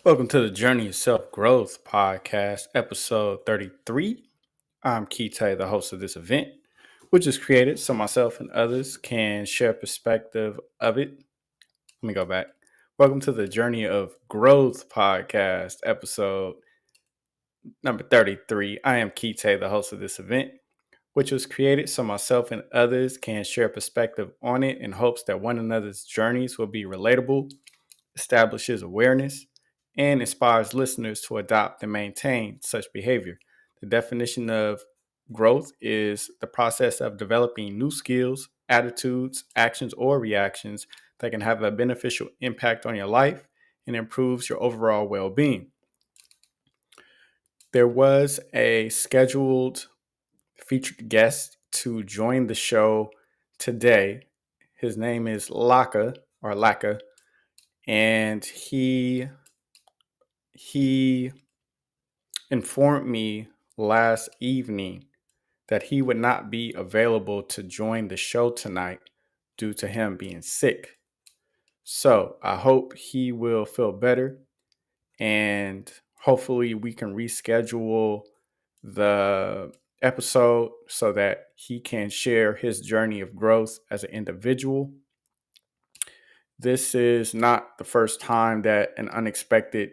Welcome to the Journey of Self Growth podcast, episode 33. I'm ThE, the host of this event, which is created so myself and others can share perspective of it. Let me go back. Welcome to the Journey of Growth podcast, episode number 33. I am ThE, the host of this event, which was created so myself and others can share perspective on it in hopes that one another's journeys will be relatable, establishes awareness, and inspires listeners to adopt and maintain such behavior. The definition of growth is the process of developing new skills, attitudes, actions, or reactions that can have a beneficial impact on your life and improves your overall well being. There was a scheduled featured guest to join the show today. His name is Laka, and he informed me last evening that he would not be available to join the show tonight due to him being sick. So I hope he will feel better, and hopefully we can reschedule the episode so that he can share his journey of growth as an individual. This is not the first time that an unexpected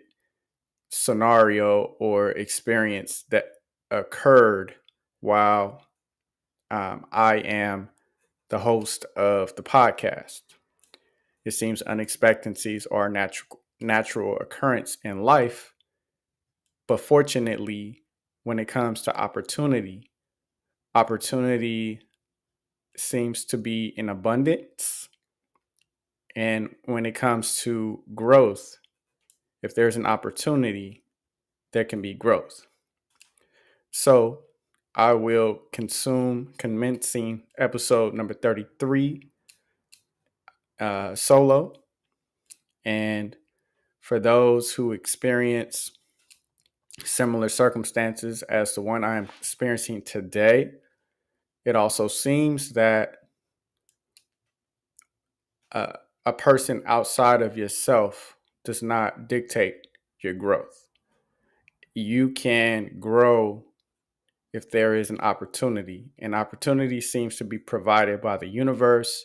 scenario or experience that occurred while I am the host of the podcast. It seems unexpectancies are a natural occurrence in life, but fortunately, when it comes to opportunity seems to be in abundance. And when it comes to growth, if there's an opportunity, there can be growth. So I will commencing episode number 33 solo. And for those who experience similar circumstances as the one I am experiencing today, it also seems that a person outside of yourself does not dictate your growth. You can grow if there is an opportunity. An opportunity seems to be provided by the universe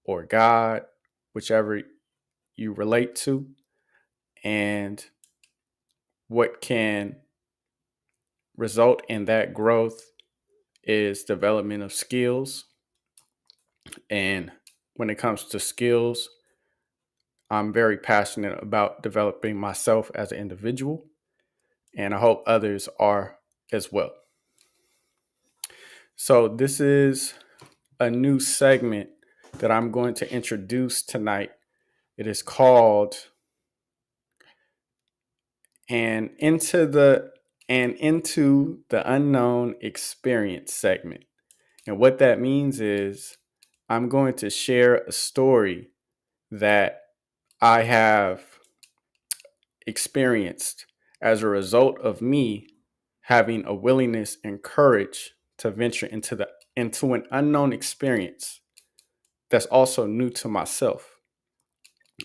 or God, whichever you relate to. And what can result in that growth is development of skills. And when it comes to skills, I'm very passionate about developing myself as an individual, and I hope others are as well. So this is a new segment that I'm going to introduce tonight. It is called and into the unknown experience segment. And what that means is I'm going to share a story that I have experienced as a result of me having a willingness and courage to venture into an unknown experience that's also new to myself.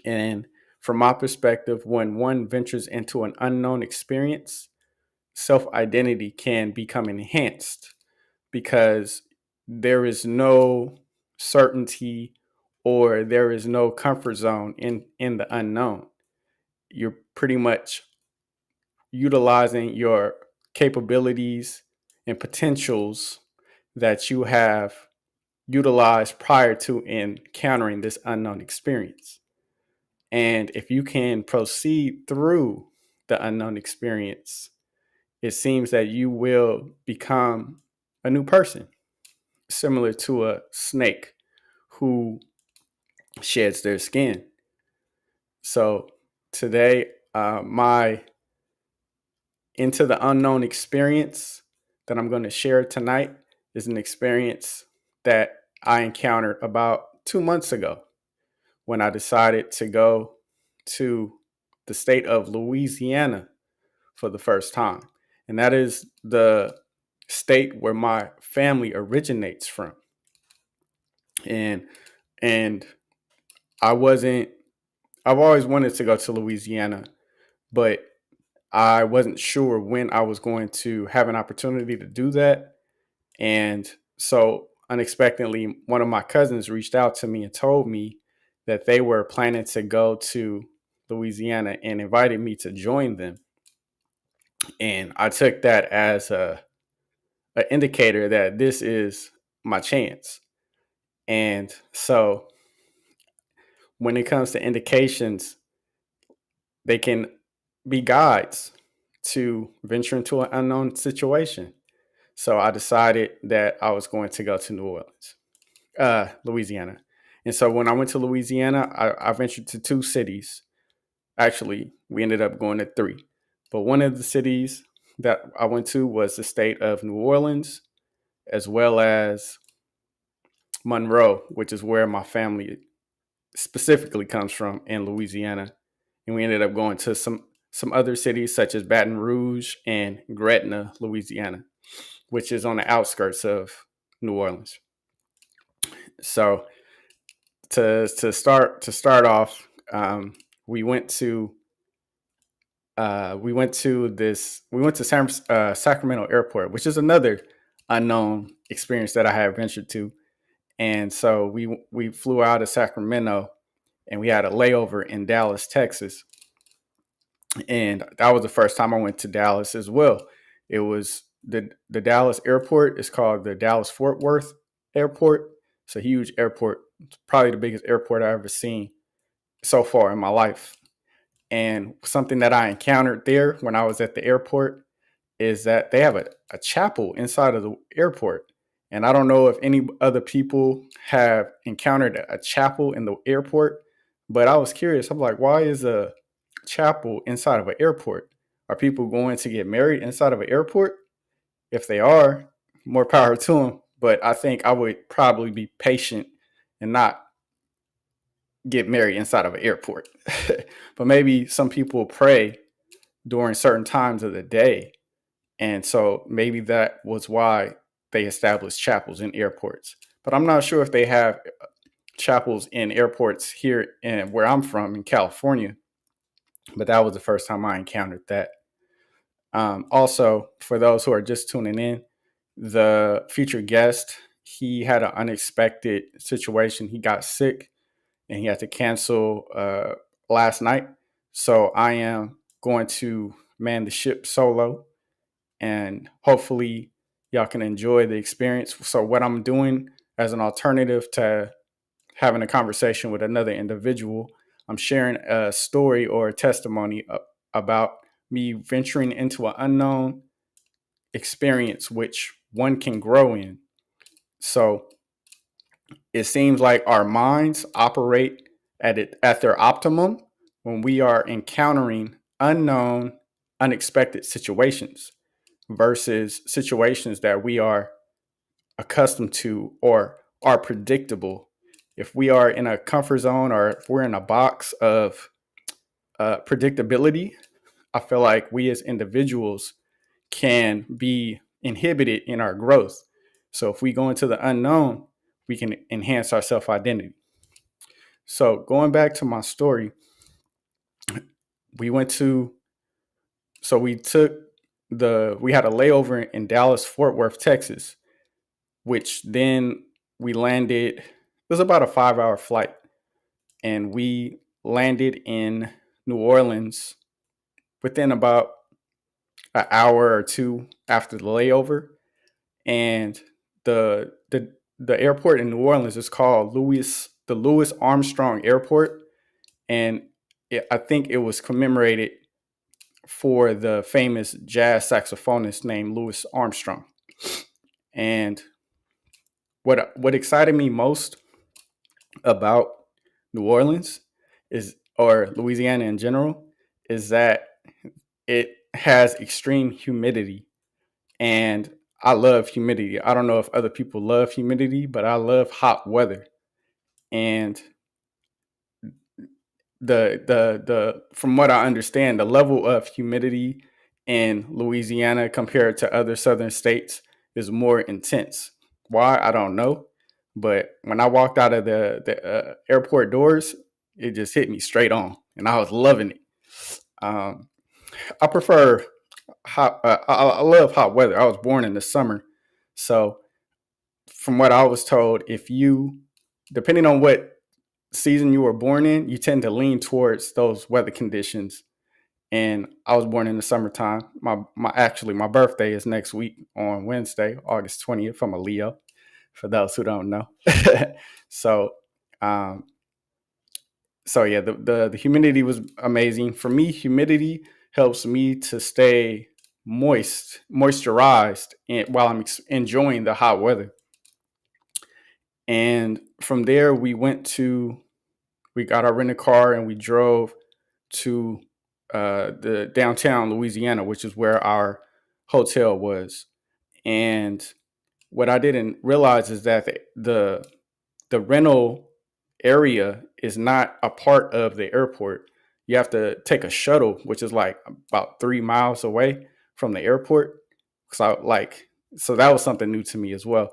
And from my perspective, when one ventures into an unknown experience, self identity can become enhanced because there is no certainty or there is no comfort zone in the unknown. You're pretty much utilizing your capabilities and potentials that you have utilized prior to encountering this unknown experience. And if you can proceed through the unknown experience, it seems that you will become a new person, similar to a snake who sheds their skin. So today, my into the unknown experience that I'm going to share tonight is an experience that I encountered about 2 months ago when I decided to go to the state of Louisiana for the first time. And that is the state where my family originates from. And and I wasn't I've always wanted to go to Louisiana, but I wasn't sure when I was going to have an opportunity to do that. And so unexpectedly, one of my cousins reached out to me and told me that they were planning to go to Louisiana and invited me to join them. And I took that as an indicator that this is my chance. And so when it comes to indications, they can be guides to venture into an unknown situation. So I decided that I was going to go to Louisiana. And so when I went to Louisiana, I ventured to two cities. Actually, we ended up going to three. But one of the cities that I went to was the state of New Orleans, as well as Monroe, which is where my family specifically comes from in Louisiana. And we ended up going to some other cities such as Baton Rouge and Gretna, Louisiana, which is on the outskirts of New Orleans. So to start off, we went to Sacramento Airport, which is another unknown experience that I have ventured to. And so we flew out of Sacramento and we had a layover in Dallas, Texas. And that was the first time I went to Dallas as well. It was the Dallas airport is called the Dallas Fort Worth Airport. It's a huge airport. It's probably the biggest airport I've ever seen so far in my life. And something that I encountered there when I was at the airport is that they have a chapel inside of the airport. And I don't know if any other people have encountered a chapel in the airport, but I was curious. I'm like, why is a chapel inside of an airport? Are people going to get married inside of an airport? If they are, more power to them. But I think I would probably be patient and not get married inside of an airport. But maybe some people pray during certain times of the day. And so maybe that was why they established chapels in airports. But I'm not sure if they have chapels in airports here in where I'm from in California. But that was the first time I encountered that. Also, for those who are just tuning in, the featured guest, he had an unexpected situation. He got sick and he had to cancel last night. So I am going to man the ship solo, and hopefully y'all can enjoy the experience. So what I'm doing as an alternative to having a conversation with another individual, I'm sharing a story or a testimony about me venturing into an unknown experience which one can grow in. So it seems like our minds operate at their optimum when we are encountering unknown, unexpected situations versus situations that we are accustomed to or are predictable. If we are in a comfort zone or if we're in a box of predictability, I feel like we as individuals can be inhibited in our growth. So if we go into the unknown, we can enhance our self identity. So going back to my story, we went to so we took we had a layover in Dallas Fort Worth, Texas, which then we landed. It was about a 5 hour flight, and we landed in New Orleans within about an hour or two after the layover. And the airport in New Orleans is called the Louis Armstrong Airport, and I think it was commemorated for the famous jazz saxophonist named Louis Armstrong. And what excited me most about New Orleans is, or Louisiana in general, is that it has extreme humidity. And I love humidity. I don't know if other people love humidity, but I love hot weather. And the from what I understand, the level of humidity in Louisiana compared to other southern states is more intense. Why? I don't know. But when I walked out of the airport doors, it just hit me straight on, and I was loving it. Um, I prefer hot. I love hot weather. I was born in the summer, so from what I was told, if you, depending on what season you were born in, you tend to lean towards those weather conditions. And I was born in the summertime. My birthday is next week on Wednesday, August 20th. I'm a Leo, for those who don't know. so um so yeah, the humidity was amazing. For me, humidity helps me to stay moisturized while I'm enjoying the hot weather. And from there, we got our rented car and we drove to the downtown Louisiana, which is where our hotel was. And what I didn't realize is that the rental area is not a part of the airport. You have to take a shuttle, which is like about 3 miles away from the airport. So that was something new to me as well.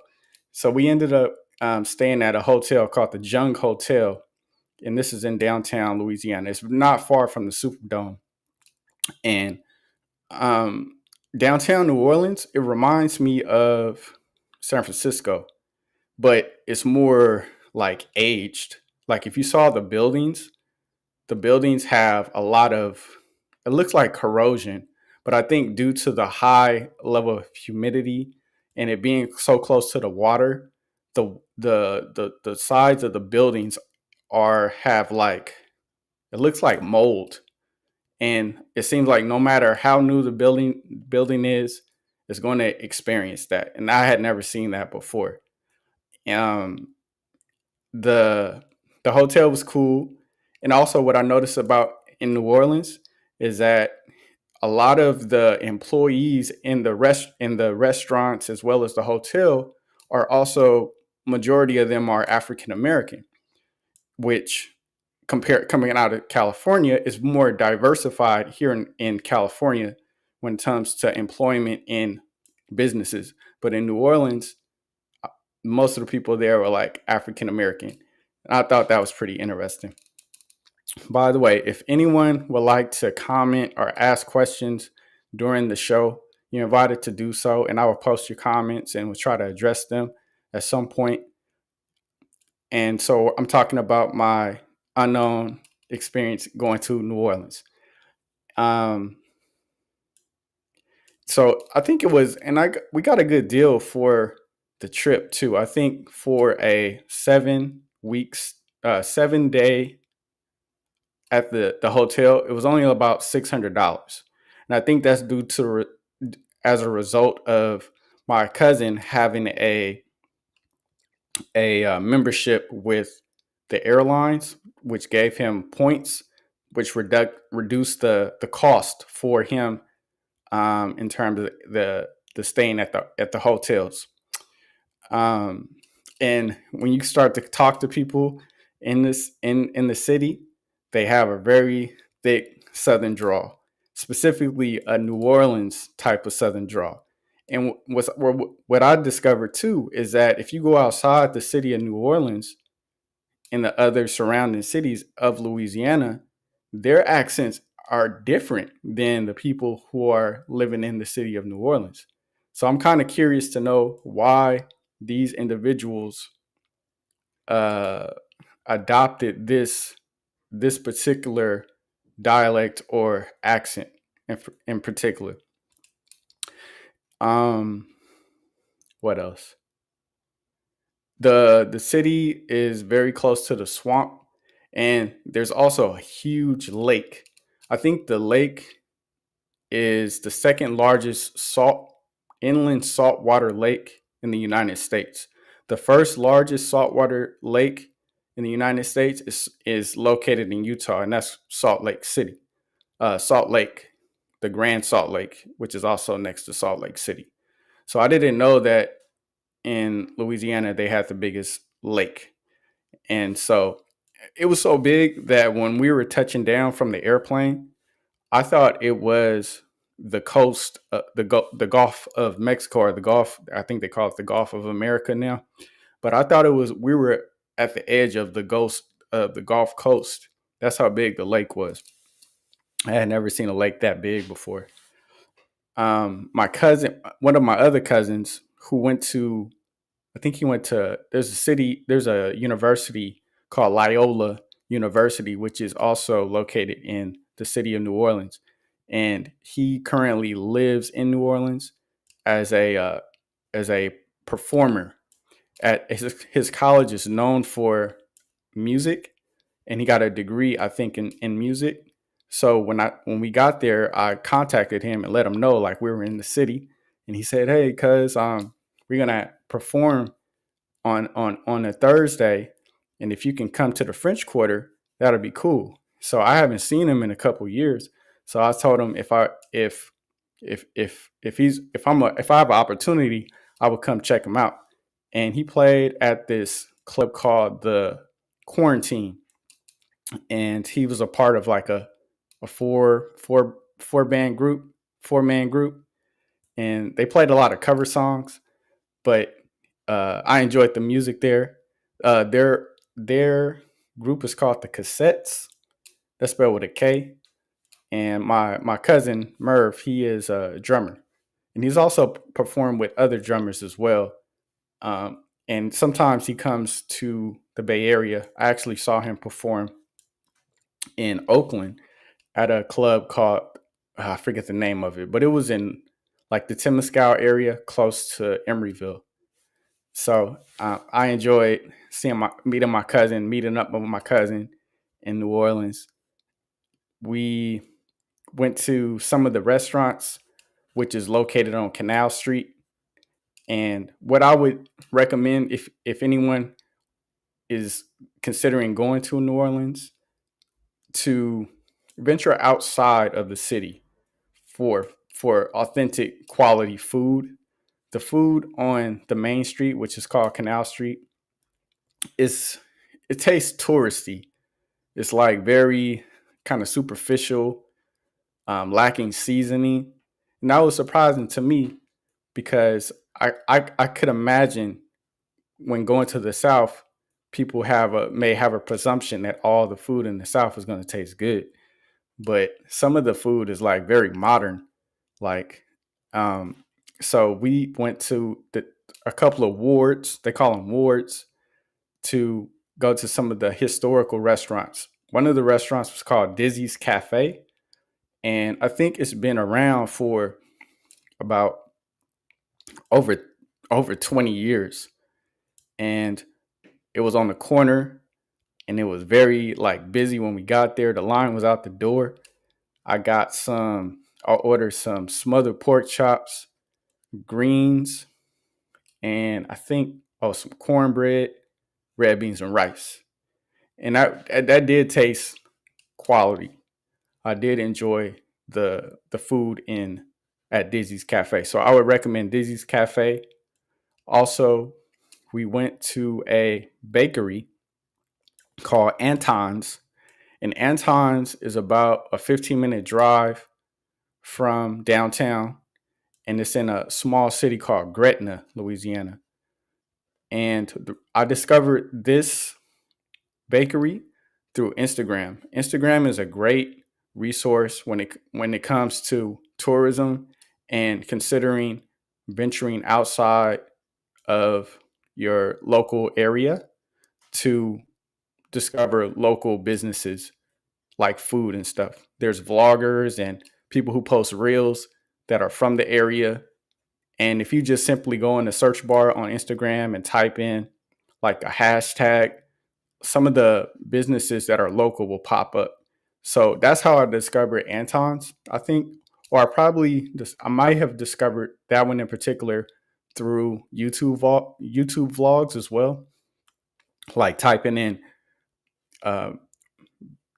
So we ended up staying at a hotel called the Jung Hotel, and this is in downtown Louisiana. It's not far from the Superdome. And um, downtown New Orleans, it reminds me of San Francisco, but it's more like aged. Like if you saw the buildings have a lot of, it looks like corrosion, but I think due to the high level of humidity and it being so close to the water, the sides of the buildings are have like, it looks like mold. And it seems like no matter how new the building is, it's going to experience that. And I had never seen that before. Um, the the hotel was cool, and also what I noticed about in New Orleans is that a lot of the employees in the restaurants as well as the hotel are also, majority of them are African American, which compare coming out of California is more diversified here in California when it comes to employment in businesses. But in New Orleans, most of the people there were like African American. And I thought that was pretty interesting. By the way, if anyone would like to comment or ask questions during the show, you're invited to do so, and I will post your comments and we'll try to address them at some point. And so I'm talking about my unknown experience going to New Orleans. Um, so I think it was, and we got a good deal for the trip too. I think for a 7 weeks, 7 day at the hotel, it was only about $600, and I think that's due to as a result of my cousin having a membership with the airlines, which gave him points, which reduced the cost for him in terms of the staying at the hotels. Um, and when you start to talk to people in the city, they have a very thick Southern drawl, specifically a New Orleans type of Southern drawl. And what I discovered too is that if you go outside the city of New Orleans, in the other surrounding cities of Louisiana, their accents are different than the people who are living in the city of New Orleans. So I'm kind of curious to know why these individuals uh, adopted this particular dialect or accent in particular. Um, what else? The city is very close to the swamp, and there's also a huge lake. I think the lake is the second largest inland saltwater lake in the United States. The first largest saltwater lake in the United States is located in Utah, and that's Salt Lake City. Salt Lake, the Grand Salt Lake, which is also next to Salt Lake City. So I didn't know that in Louisiana they had the biggest lake. And so it was so big that when we were touching down from the airplane, I thought it was the coast, the Gulf of Mexico, or the Gulf. I think they call it the Gulf of America now. But I thought it was we were at the edge of the Gulf Coast. That's how big the lake was. I had never seen a lake that big before. My cousin, one of my other cousins, who went to, I think he went to. There's a university called Loyola University, which is also located in the city of New Orleans, and he currently lives in New Orleans as a performer. At his college is known for music, and he got a degree, I think, in music. So when we got there, I contacted him and let him know like we were in the city, and he said, "Hey, cuz we're gonna perform on a Thursday, and if you can come to the French Quarter, that'll be cool." So I haven't seen him in a couple years. So I told him if I have an opportunity, I would come check him out. And he played at this club called the Quarantine, and he was a part of like a four man group, and they played a lot of cover songs, but I enjoyed the music there. Their group is called the Cassettes. That's spelled with a K. And my cousin Merv, he is a drummer, and he's also performed with other drummers as well. And sometimes he comes to the Bay Area. I actually saw him perform in Oakland at a club called, I forget the name of it, but it was in like the Temescal area, close to Emeryville. So I enjoyed meeting up with my cousin in New Orleans. We went to some of the restaurants, which is located on Canal Street. And what I would recommend if anyone is considering going to New Orleans, to venture outside of the city for authentic quality food. The food on the main street, which is called Canal Street, is it tastes touristy. It's like very kind of superficial, lacking seasoning, and that was surprising to me because I could imagine when going to the South, people may have a presumption that all the food in the South is going to taste good, but some of the food is like very modern. Like, um, so we went to a couple of wards. They call them wards, to go to some of the historical restaurants. One of the restaurants was called Dizzy's Cafe, and I think it's been around for about over over 20 years. And it was on the corner, and it was very like busy when we got there. The line was out the door. I ordered some smothered pork chops, greens, and I think some cornbread, red beans, and rice. And that did taste quality. I did enjoy the food in at Dizzy's Cafe. So I would recommend Dizzy's Cafe. Also, we went to a bakery called Anton's, and Anton's is about a 15-minute drive from downtown, and it's in a small city called Gretna, Louisiana. And I discovered bakery through Instagram. Instagram is a great resource when it comes to tourism and considering venturing outside of your local area to discover local businesses like food and stuff. There's vloggers and people who post reels that are from the area. And if you just simply go in the search bar on Instagram and type in like a hashtag, some of the businesses that are local will pop up. So that's how I discovered Anton's, I think. Or I might have discovered that one in particular through YouTube vlogs as well, like typing in uh,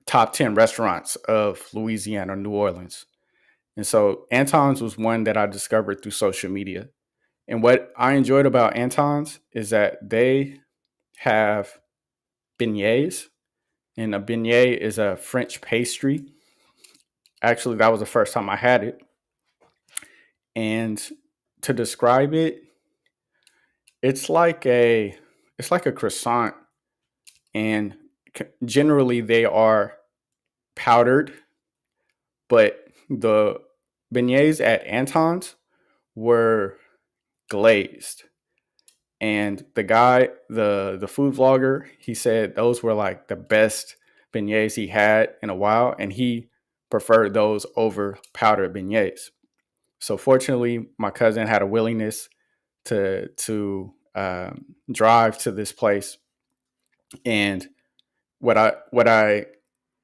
top 10 restaurants of Louisiana or New Orleans. And so Anton's was one that I discovered through social media. And what I enjoyed about Anton's is that they have beignets, and a beignet is a French pastry. Actually, that was the first time I had it. And to describe it, it's like a it's like a croissant, and generally they are powdered, but the beignets at Anton's were glazed. And the food vlogger, he said those were like the best beignets he had in a while, and he preferred those over powdered beignets. So fortunately, my cousin had a willingness to drive to this place, and what I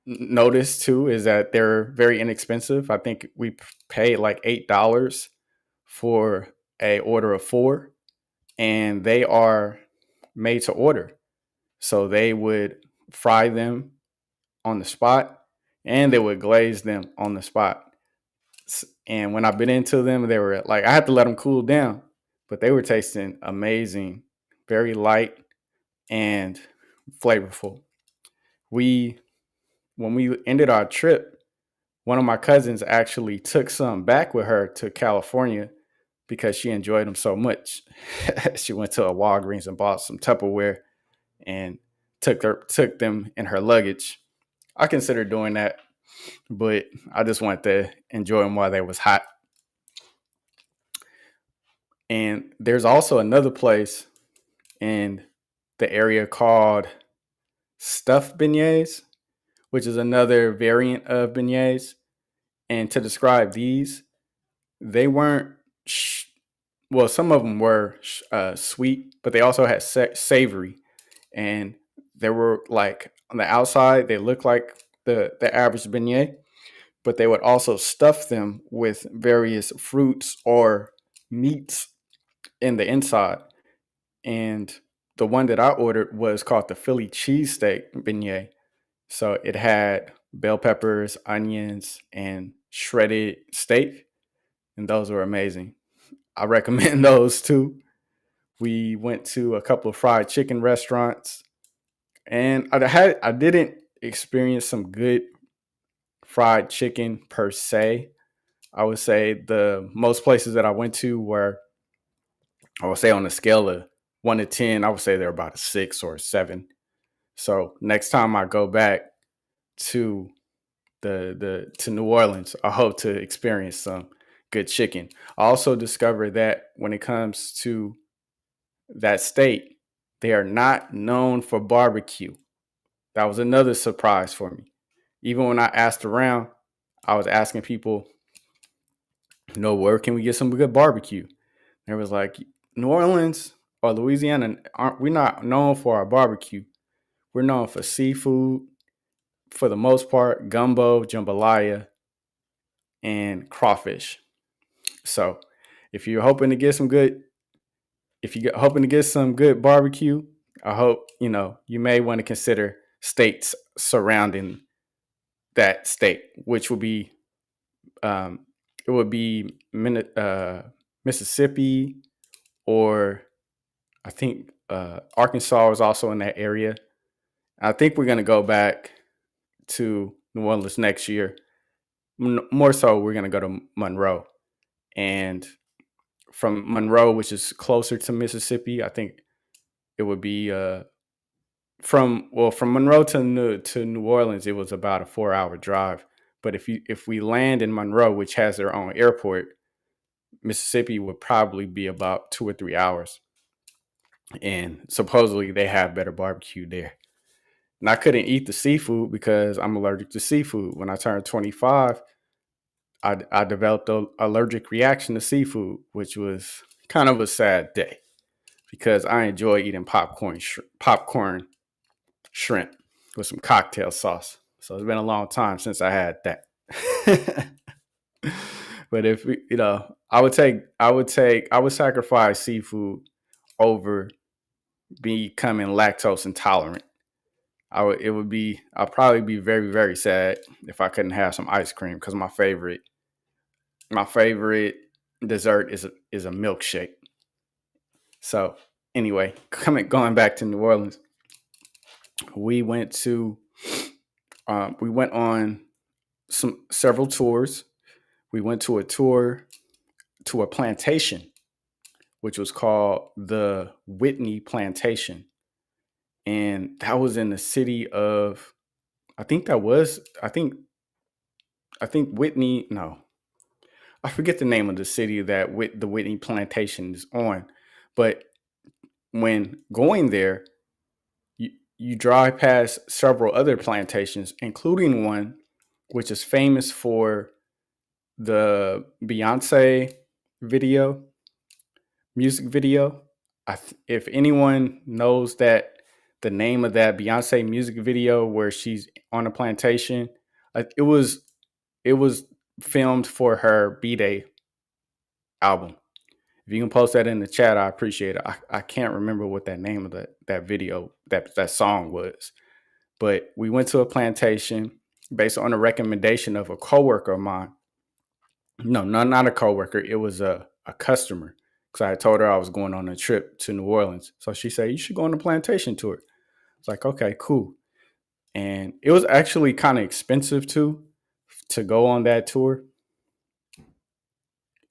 noticed too is that they're very inexpensive. I think we paid like $8 for a order of four, and they are made to order. So they would fry them on the spot, and they would glaze them on the spot. And when I bit into them, they were like, I had to let them cool down, but they were tasting amazing, very light and flavorful. We When we ended our trip, one of my cousins actually took some back with her to California because she enjoyed them so much. She went to a Walgreens and bought some Tupperware and took them in her luggage. I considered doing that, but I just wanted to enjoy them while they was hot. And there's also another place in the area called stuffed beignets, which is another variant of beignets. And to describe these, they weren't well, some of them were sweet, but they also had savory, and they were like on the outside they looked like the average beignet, but they would also stuff them with various fruits or meats in the inside. And the one that I ordered was called the Philly cheesesteak beignet. So it had bell peppers, onions, and shredded steak, and those were amazing. I recommend those too. We went to a couple of fried chicken restaurants, and I didn't experience some good fried chicken per se. I would say the most places that I went to were, I would say on a scale of 1 to 10, I would say they're about a 6 or a 7. So next time I go back to to New Orleans, I hope to experience some good chicken. I also discovered that when it comes to that state, they are not known for barbecue. That was another surprise for me. Even when I asked around, I was asking people, where can we get some good barbecue? There was like, New Orleans or Louisiana, aren't we not known for our barbecue? We're known for seafood for the most part, gumbo, jambalaya, and crawfish. So, if you're hoping to get some good, if you're hoping to get some good barbecue, I hope you may want to consider states surrounding that state, which would be um, it would be Mississippi, or I think Arkansas is also in that area. I think we're going to go back to New Orleans next year. More so, we're going to go to Monroe. And from Monroe, which is closer to Mississippi, I think it would be from Monroe to New Orleans, it was about a 4 hour drive. But if we land in Monroe, which has their own airport, Mississippi would probably be about 2 or 3 hours. And supposedly they have better barbecue there. And I couldn't eat the seafood because I'm allergic to seafood. When I turned 25, I developed an allergic reaction to seafood, which was kind of a sad day because I enjoy eating popcorn shrimp with some cocktail sauce. So it's been a long time since I had that. But if I would sacrifice seafood over becoming lactose intolerant. I'd probably be very, very sad if I couldn't have some ice cream because my favorite dessert is a milkshake. So anyway, going back to New Orleans, we went on several tours. We went to a tour to a plantation, which was called the Whitney Plantation, and that was in the city of I think that was I think Whitney. No, I forget the name of the city that the Whitney Plantation is on, but when going there, you drive past several other plantations, including one which is famous for the Beyonce video, music video. If anyone knows that the name of that Beyonce music video where she's on a plantation, it was filmed for her B-Day album. If you can post that in the chat, I appreciate it. I can't remember what that name of that video, that song was. But we went to a plantation based on a recommendation of a coworker of mine. No, not a coworker. It was a customer. Because I had told her I was going on a trip to New Orleans. So she said, you should go on a plantation tour. It's like, okay, cool. And it was actually kind of expensive too to go on that tour.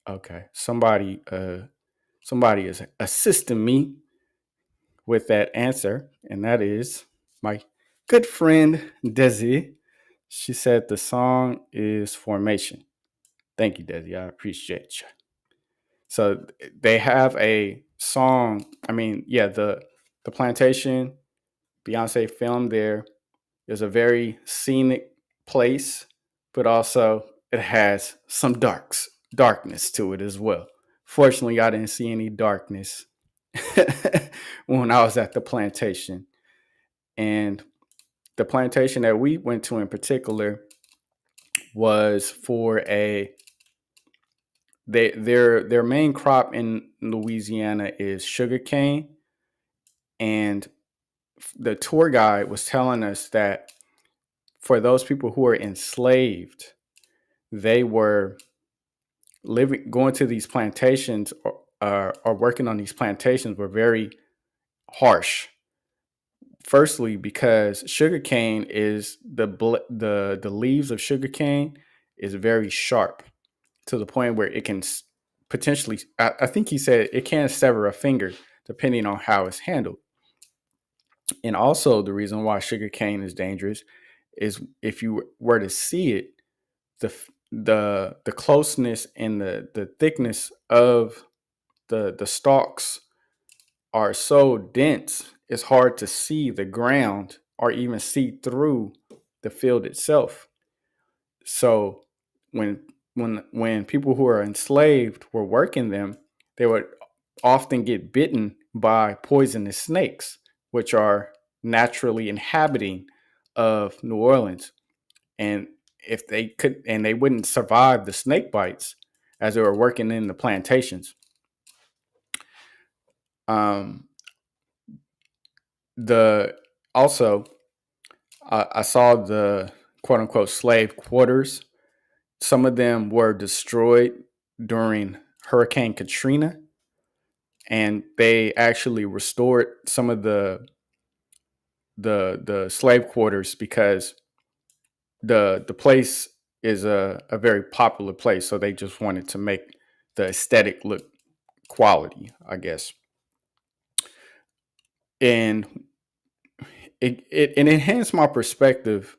Okay. Somebody is assisting me with that answer, and that is my good friend Desi. She said the song is Formation. Thank you, Desi. I appreciate you. So they have a song. I mean, yeah, the plantation Beyonce filmed there is a very scenic place, but also it has some darkness to it as well. Fortunately, I didn't see any darkness when I was at the plantation. And the plantation that we went to in particular was for their main crop in Louisiana is sugarcane. And the tour guide was telling us that for those people who were enslaved, they were going to these plantations or working on these plantations were very harsh. Firstly, because sugarcane is the leaves of sugarcane is very sharp to the point where it can potentially. I think he said it can sever a finger depending on how it's handled. And also, the reason why sugarcane is dangerous is if you were to see it, the closeness and the thickness of the stalks are so dense, it's hard to see the ground or even see through the field itself. So when people who are enslaved were working them, they would often get bitten by poisonous snakes, which are naturally inhabiting of New Orleans. And if they could, and they wouldn't survive the snake bites as they were working in the plantations. Um, the also, I saw the quote unquote slave quarters. Some of them were destroyed during Hurricane Katrina, and they actually restored some of the slave quarters because the place is a very popular place, so they just wanted to make the aesthetic look quality, I guess. And it enhanced my perspective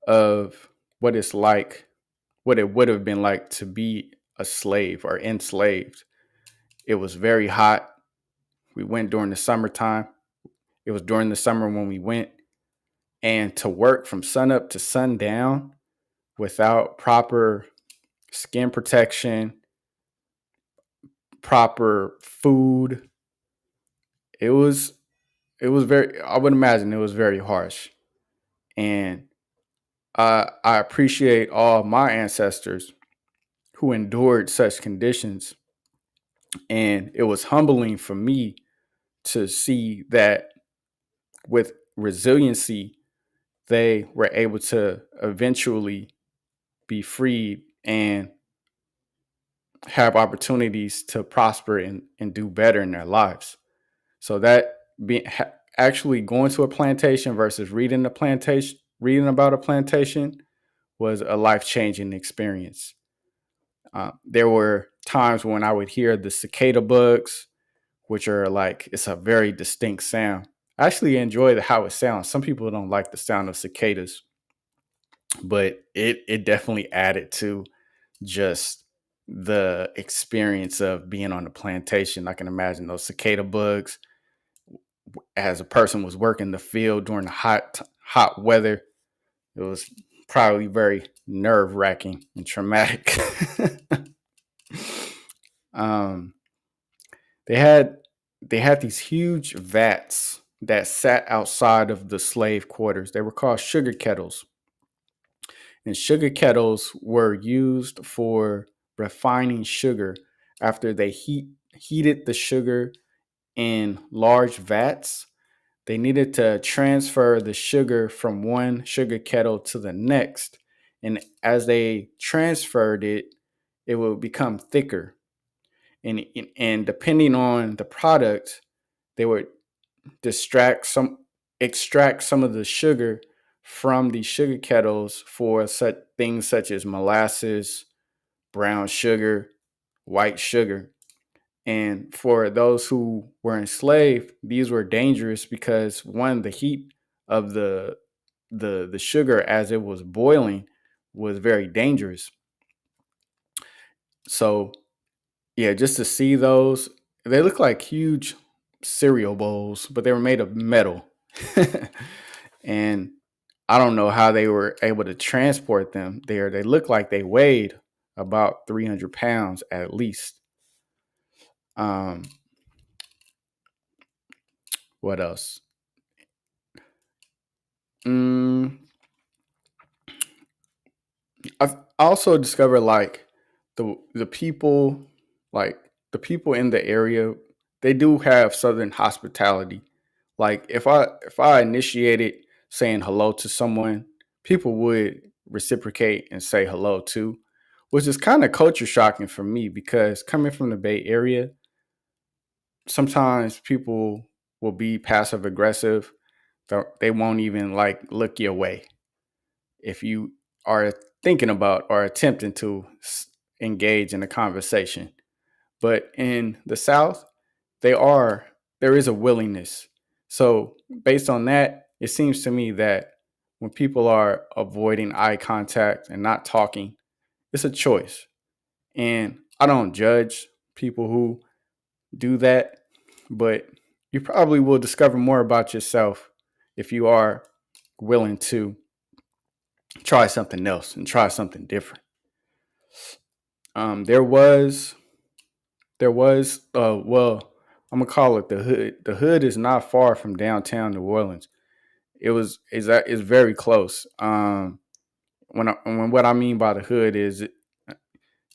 of what it's like, what it would have been like to be a slave or enslaved. It was very hot. We went during the summertime. It was during the summer when we went, and to work from sun up to sundown without proper skin protection, proper food, it was very, I would imagine it was very harsh. And I appreciate all my ancestors who endured such conditions. And it was humbling for me to see that with resiliency, they were able to eventually be freed and have opportunities to prosper and do better in their lives. So that actually going to a plantation versus reading about a plantation was a life changing experience. There were times when I would hear the cicada bugs, which are like, it's a very distinct sound. I actually enjoy how it sounds. Some people don't like the sound of cicadas, but it definitely added to just the experience of being on the plantation. I can imagine those cicada bugs as a person was working the field during the hot weather. It was probably very nerve wracking and traumatic. um, they had these huge vats that sat outside of the slave quarters. They were called sugar kettles, and sugar kettles were used for refining sugar after they heated the sugar in large vats. They needed to transfer the sugar from one sugar kettle to the next. And as they transferred it, it would become thicker. And depending on the product, they would extract some of the sugar from the sugar kettles for such things such as molasses, brown sugar, white sugar. And for those who were enslaved, these were dangerous because one, the heat of the sugar as it was boiling was very dangerous. So yeah, just to see those, they look like huge cereal bowls, but they were made of metal. And I don't know how they were able to transport them there. They looked like they weighed about 300 pounds at least. Um, what else? Mm, I've also discovered like the people, like the people in the area, they do have Southern hospitality. Like if I initiated saying hello to someone, people would reciprocate and say hello too, which is kind of culture shocking for me because coming from the Bay Area, sometimes people will be passive aggressive. They won't even like look your way if you are thinking about or attempting to engage in a conversation. But in the South, they are there is a willingness. So based on that, it seems to me that when people are avoiding eye contact and not talking, it's a choice. And I don't judge people who do that, but you probably will discover more about yourself if you are willing to try something else and try something different. Um, there was well, I'm gonna call it the hood. The hood is not far from downtown New Orleans. Is very close. When what I mean by the hood is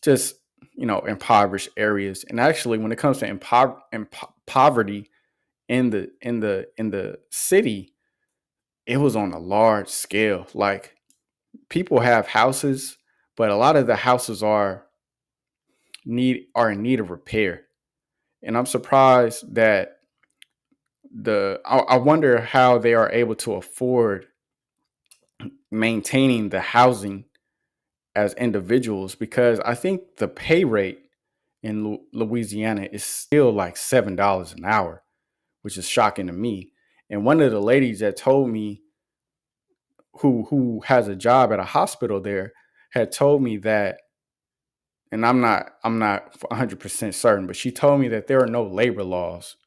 just impoverished areas, and actually when it comes to poverty in the city, it was on a large scale. Like people have houses, but a lot of the houses are in need of repair, and I'm surprised that I wonder how they are able to afford maintaining the housing as individuals, because I think the pay rate in Louisiana is still like $7 an hour, which is shocking to me. And one of the ladies that told me, who has a job at a hospital there, had told me that, and I'm not 100% certain, but she told me that there are no labor laws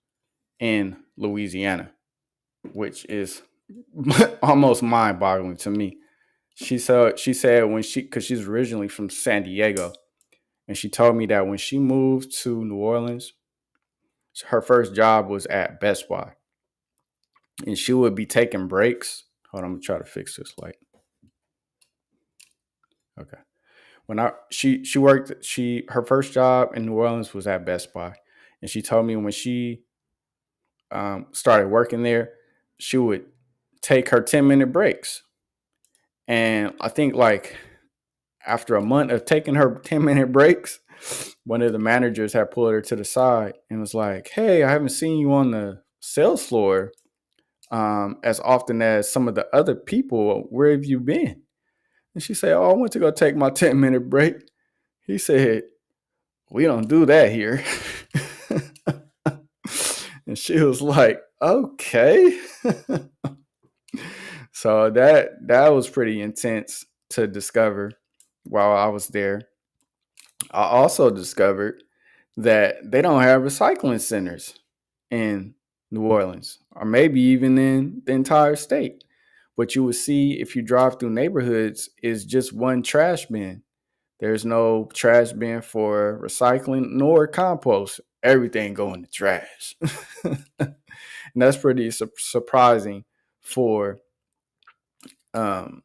in Louisiana, which is almost mind-boggling to me. She said when because she's originally from San Diego, and she told me that when she moved to New Orleans, her first job was at Best Buy, and she would be taking breaks. Hold on, I'm gonna try to fix this light. Okay. When I she worked her first job in New Orleans was at Best Buy, and she told me when she started working there, she would take her 10-minute breaks, and I think like after a month of taking her 10-minute breaks, one of the managers had pulled her to the side and was like, "Hey, I haven't seen you on the sales floor as often as some of the other people. Where have you been?" And she said, "Oh, I went to go take my 10-minute break." He said, "We don't do that here." And she was like, "Okay." So that was pretty intense to discover while I was there. I also discovered that they don't have recycling centers in New Orleans, or maybe even in the entire state. What you would see if you drive through neighborhoods is just one trash bin. There's no trash bin for recycling nor compost. Everything go in the trash. And that's pretty surprising for um,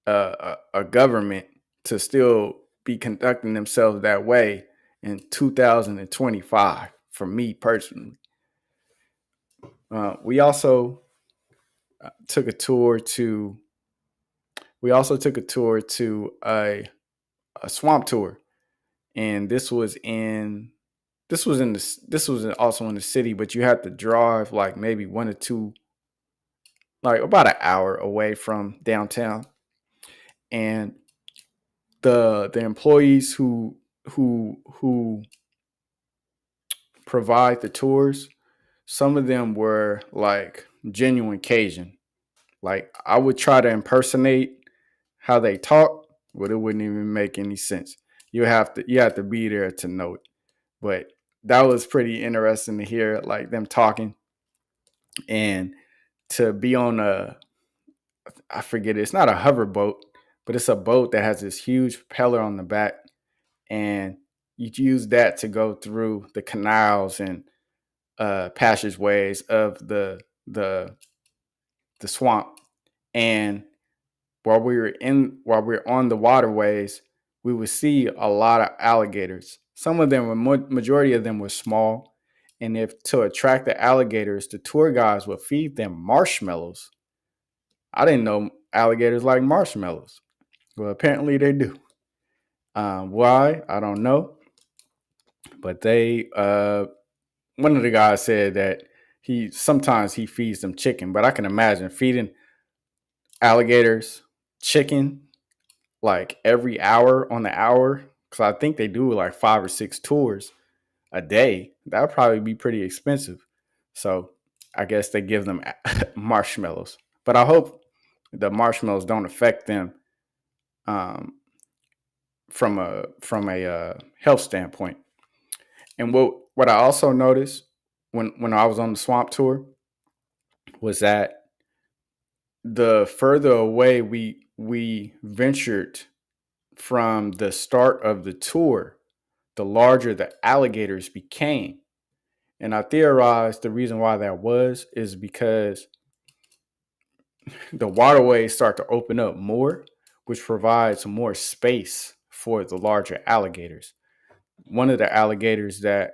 a government to still be conducting themselves that way in 2025. For me personally, we also took a tour to a swamp tour, and this was also in the city, but you had to drive like maybe 1 or 2, like about an hour away from downtown. And the employees who provide the tours, some of them were like genuine Cajun. Like I would try to impersonate how they talk, but it wouldn't even make any sense. You have to be there to know it. But that was pretty interesting to hear like them talking, and to be on I forget, it's not a hover boat, but it's a boat that has this huge propeller on the back, and you use that to go through the canals and passageways of the the swamp. And while we were on the waterways, we would see a lot of alligators. Some of them were majority of them were small, and if to attract the alligators, the tour guides would feed them marshmallows. I didn't know alligators like marshmallows. Well, apparently they do. Why? I don't know. But they one of the guys said that he sometimes he feeds them chicken, but I can imagine feeding alligators chicken like every hour on the hour, because I think they do like 5 or 6 tours a day. That would probably be pretty expensive. So I guess they give them marshmallows, but I hope the marshmallows don't affect them um, from a health standpoint. And what I also noticed when I was on the swamp tour was that the further away we ventured from the start of the tour, the larger the alligators became. And I theorized the reason why that is because the waterways start to open up more, which provides more space for the larger alligators. One of the alligators that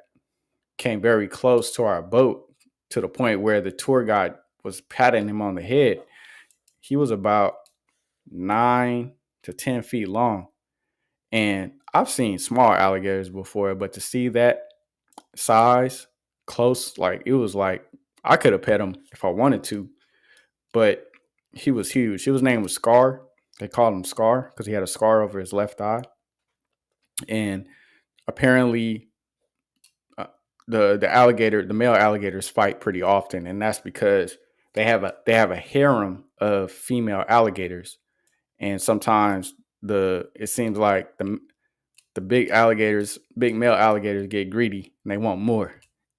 came very close to our boat, to the point where the tour guide was patting him on the head, he was about 9 to 10 feet long. And I've seen small alligators before, but to see that size close, like it was like I could have pet him if I wanted to, but he was huge. His name was Scar. They called him Scar because he had a scar over his left eye. And apparently, uh, the male alligators fight pretty often, and that's because they have a harem of female alligators, and sometimes it seems like the big male alligators get greedy and they want more,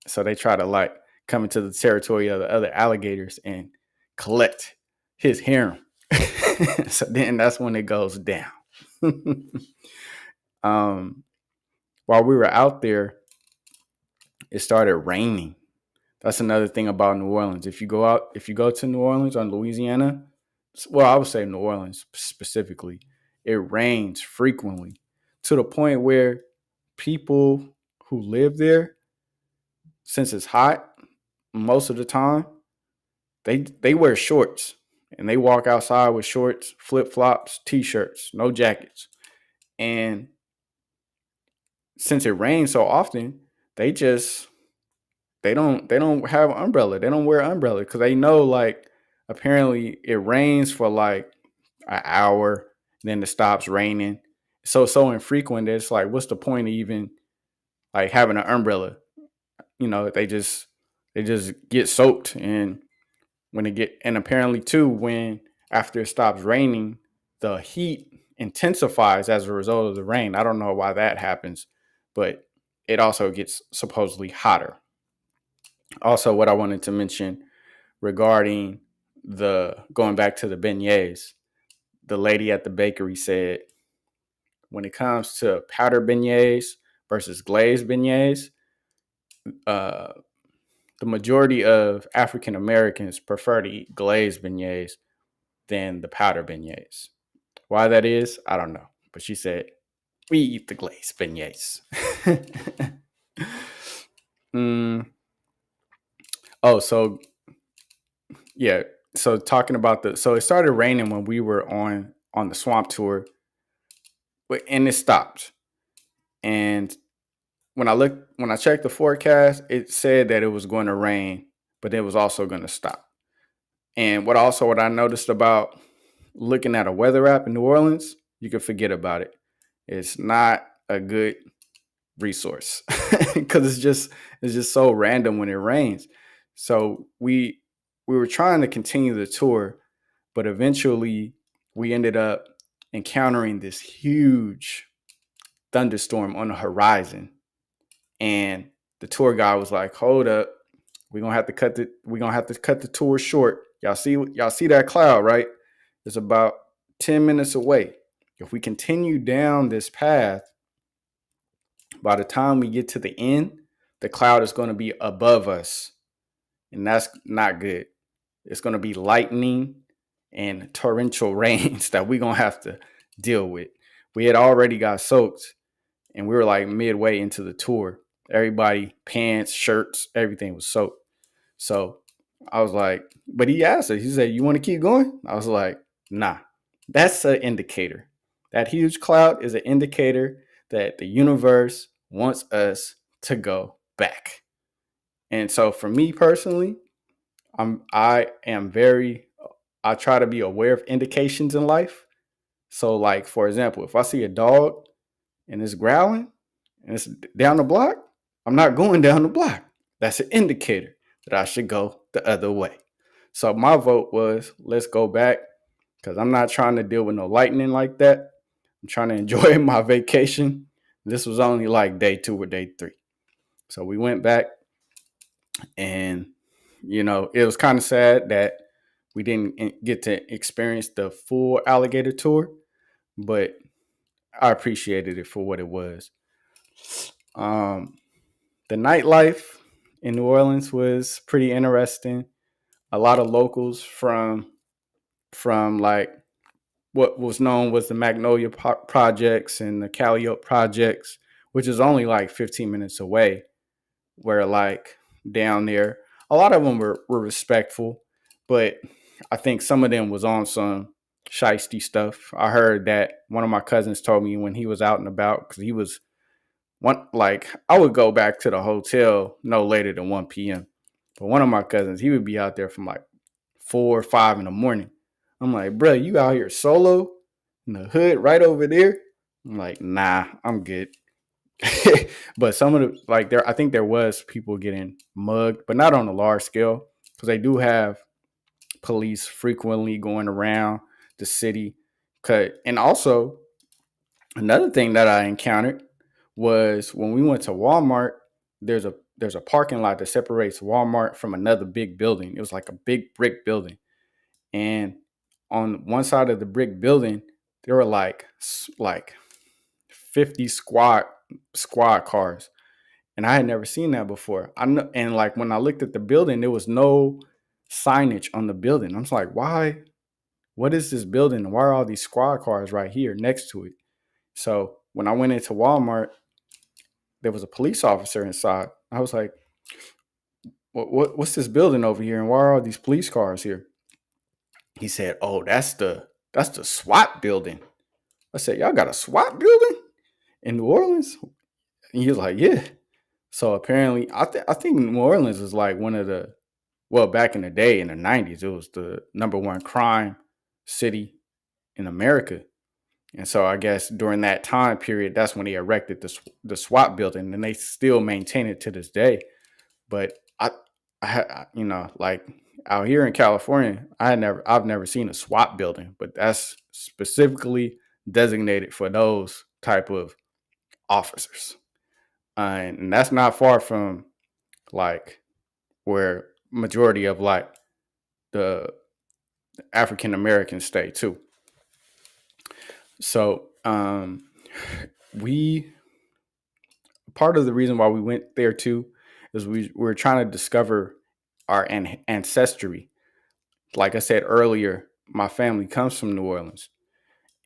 so they try to like come into the territory of the other alligators and collect his harem. So then that's when it goes down. um, while we were out there, it started raining. That's another thing about New Orleans. If you go to New Orleans or Louisiana, well, I would say New Orleans specifically, it rains frequently to the point where people who live there, since it's hot most of the time, they wear shorts and they walk outside with shorts, flip flops, t-shirts, no jackets. And since it rains so often, they just they don't have an umbrella. They don't wear an umbrella because they know like apparently it rains for like an hour, then it stops raining. So infrequent that it's like, what's the point of even like having an umbrella? They just get soaked, and apparently too, when after it stops raining, the heat intensifies as a result of the rain. I don't know why that happens, but it also gets supposedly hotter. Also, what I wanted to mention regarding the going back to the beignets, the lady at the bakery said when it comes to powder beignets versus glazed beignets, uh, the majority of African Americans prefer to eat glazed beignets than the powder beignets. Why that is, I don't know. But she said, we eat the glazed beignets. mm. Oh, so yeah. So talking about so it started raining when we were on the swamp tour, and it stopped. And when I checked the forecast, it said that it was going to rain, but it was also going to stop. And what I noticed about looking at a weather app in New Orleans, you can forget about it. It's not a good resource because it's just so random when it rains. So we were trying to continue the tour, but eventually we ended up encountering this huge thunderstorm on the horizon, and the tour guide was like, "Hold up, we're gonna have to cut the tour short. Y'all see that cloud, right? It's about 10 minutes away. If we continue down this path, by the time we get to the end, the cloud is going to be above us, and that's not good. It's going to be lightning and torrential rains that we're going to have to deal with." We had already got soaked, and we were like midway into the tour. Everybody, pants, shirts, everything was soaked. So I was like, but he asked us, he said, "You want to keep going?" I was like, nah, that's an indicator. That huge cloud is an indicator that the universe wants us to go back. And so for me personally, I am very I try to be aware of indications in life. So like for example, if I see a dog and it's growling and it's down the block, I'm not going down the block. That's an indicator that I should go the other way. So my vote was let's go back because I'm not trying to deal with no lightning like that. I'm trying to enjoy my vacation. This was only like day 2 or day 3. So we went back, and it was kind of sad that we didn't get to experience the full alligator tour, but I appreciated it for what it was. Um, the nightlife in New Orleans was pretty interesting. A lot of locals from like what was known was the Magnolia projects and the Calliope projects, which is only like 15 minutes away. Where like down there, a lot of them were respectful, but I think some of them was on some shiesty stuff. I heard that one of my cousins told me when he was out and about, because he was one like I would go back to the hotel no later than 1 p.m. But one of my cousins, he would be out there from like 4 or 5 in the morning. I'm like, bro, you out here solo in the hood right over there? I'm like, nah, I'm good. But some of the like there, I think there was people getting mugged, but not on a large scale because they do have police frequently going around the city. And also another thing that I encountered was when we went to Walmart. There's a parking lot that separates Walmart from another big building. It was like a big brick building, and on one side of the brick building, there were like 50 squad cars, and I had never seen that before. I know, and like when I looked at the building, there was no signage on the building. I was like, why? What is this building? Why are all these squad cars right here next to it? So when I went into Walmart, there was a police officer inside. I was like, what's this building over here, and why are all these police cars here? He said, oh, that's the SWAT building. I said, y'all got a SWAT building in New Orleans? And he was like, yeah. So apparently, I think New Orleans is like one of the, well, back in the day in the 90s, it was the number one crime city in America. And so I guess during that time period, that's when they erected the SWAT building, and they still maintain it to this day. But like out here in California, I've never seen a SWAT building, but that's specifically designated for those type of officers. And that's not far from like where majority of like the African Americans stay too. So we part of the reason why we went there too is we were trying to discover our ancestry. Like I said earlier, my family comes from New Orleans,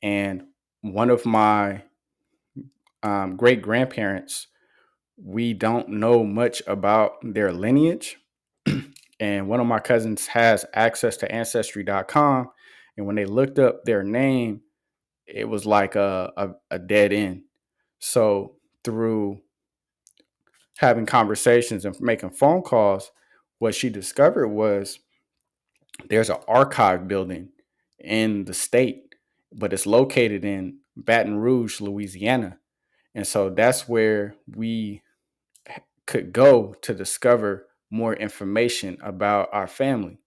and one of my great grandparents, we don't know much about their lineage. And one of my cousins has access to ancestry.com. And when they looked up their name, it was like a dead end. So through having conversations and making phone calls, what she discovered was there's an archive building in the state, but it's located in Baton Rouge, Louisiana. And so that's where we could go to discover more information about our family,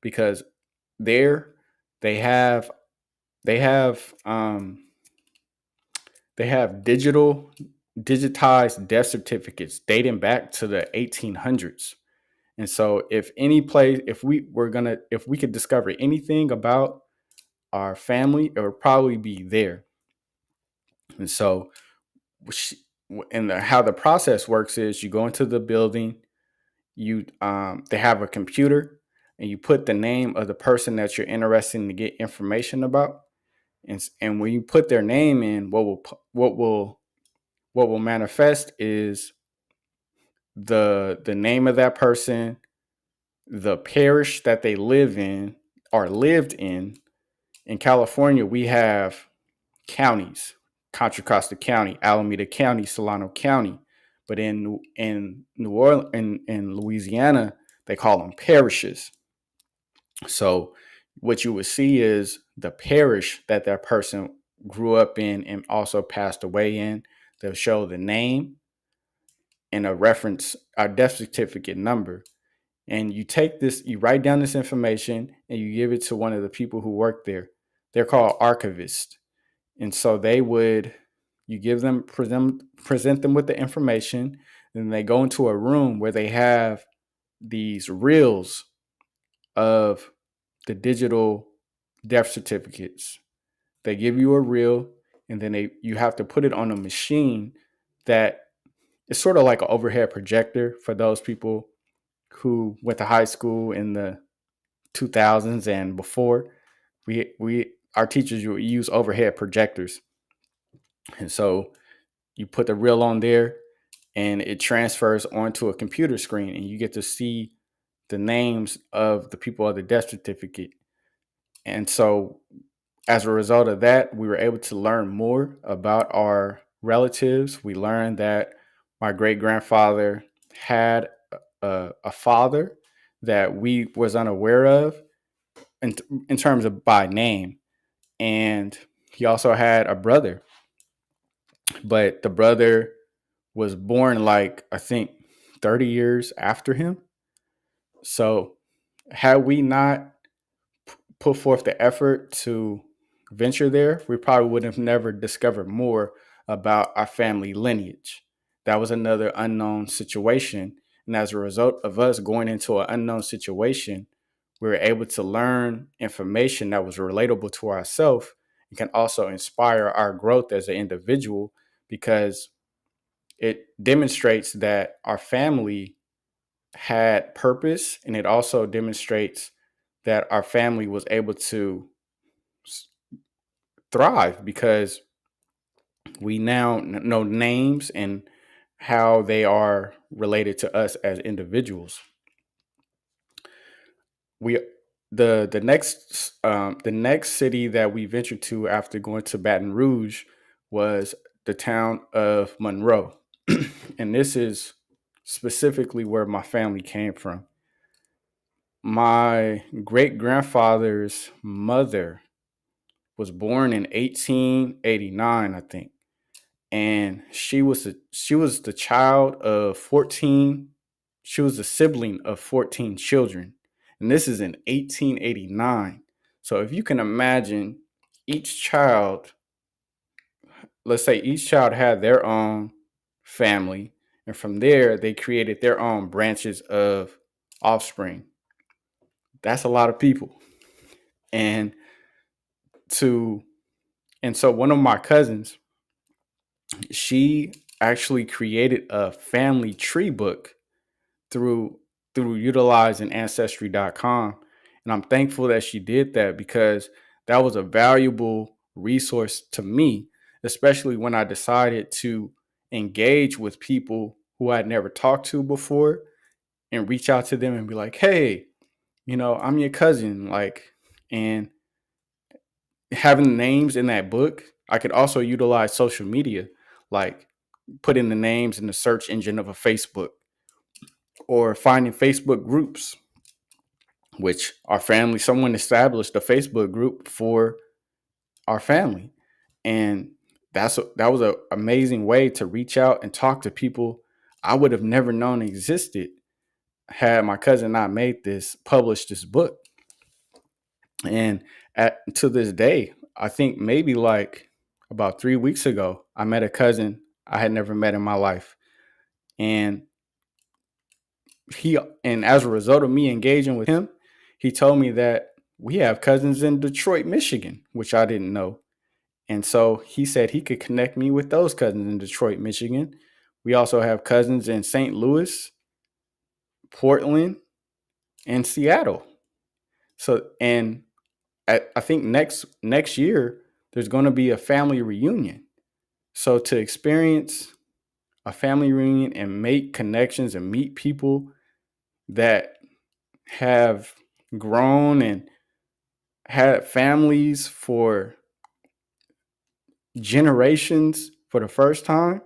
because there they have they have they have digitized death certificates dating back to the 1800s. And so if we could discover anything about our family, it would probably be there. And so how the process works is you go into the building, they have a computer, and you put the name of the person that you're interested in to get information about. And when you put their name in, what will manifest is the name of that person, the parish that they live in or lived in. In California, we have counties: Contra Costa County, Alameda County, Solano County. But in New Orleans, in Louisiana, they call them parishes. So what you would see is the parish that person grew up in and also passed away in. They'll show the name and a death certificate number. And you write down this information and you give it to one of the people who work there. They're called archivists. And so you present them with the information, and they go into a room where they have these reels of the digital death certificates. They give you a reel, and then you have to put it on a machine that is sort of like an overhead projector for those people who went to high school in the 2000s and before. Our teachers would use overhead projectors. And so you put the reel on there, and it transfers onto a computer screen, and you get to see the names of the people of the death certificate. And so as a result of that, we were able to learn more about our relatives. We learned that my great grandfather had a father that we was unaware of in terms of by name, and he also had a brother, but the brother was born like I think 30 years after him. So had we not put forth the effort to venture there, we probably would have never discovered more about our family lineage. That was another unknown situation. And as a result of us going into an unknown situation, we were able to learn information that was relatable to ourselves and can also inspire our growth as an individual because it demonstrates that our family had purpose, and it also demonstrates that our family was able to thrive because we now know names and how they are related to us as individuals. We the next city that we ventured to after going to Baton Rouge was the town of Monroe, and this is specifically where my family came from. My great grandfather's mother was born in 1889, I think, and she was the child of 14. She was a sibling of 14 children, and this is in 1889. So if you can imagine, each child, let's say each child had their own family, and from there they created their own branches of offspring. That's a lot of people. And to and so one of my cousins, she actually created a family tree book through utilizing ancestry.com, and I'm thankful that she did that because that was a valuable resource to me, especially when I decided to engage with people who I'd never talked to before and reach out to them and be like, hey, I'm your cousin, like, and having names in that book. I could also utilize social media, like put in the names in the search engine of a Facebook or finding Facebook groups, which our family, someone established a Facebook group for our family. And that was an amazing way to reach out and talk to people I would have never known existed had my cousin not published this book. And to this day, I think maybe like about 3 weeks ago, I met a cousin I had never met in my life. And and as a result of me engaging with him, he told me that we have cousins in Detroit, Michigan, which I didn't know. And so he said he could connect me with those cousins in Detroit, Michigan. We also have cousins in St. Louis, Portland, and Seattle. So, and I think next year there's going to be a family reunion. So to experience a family reunion and make connections and meet people that have grown and had families for generations for the first time,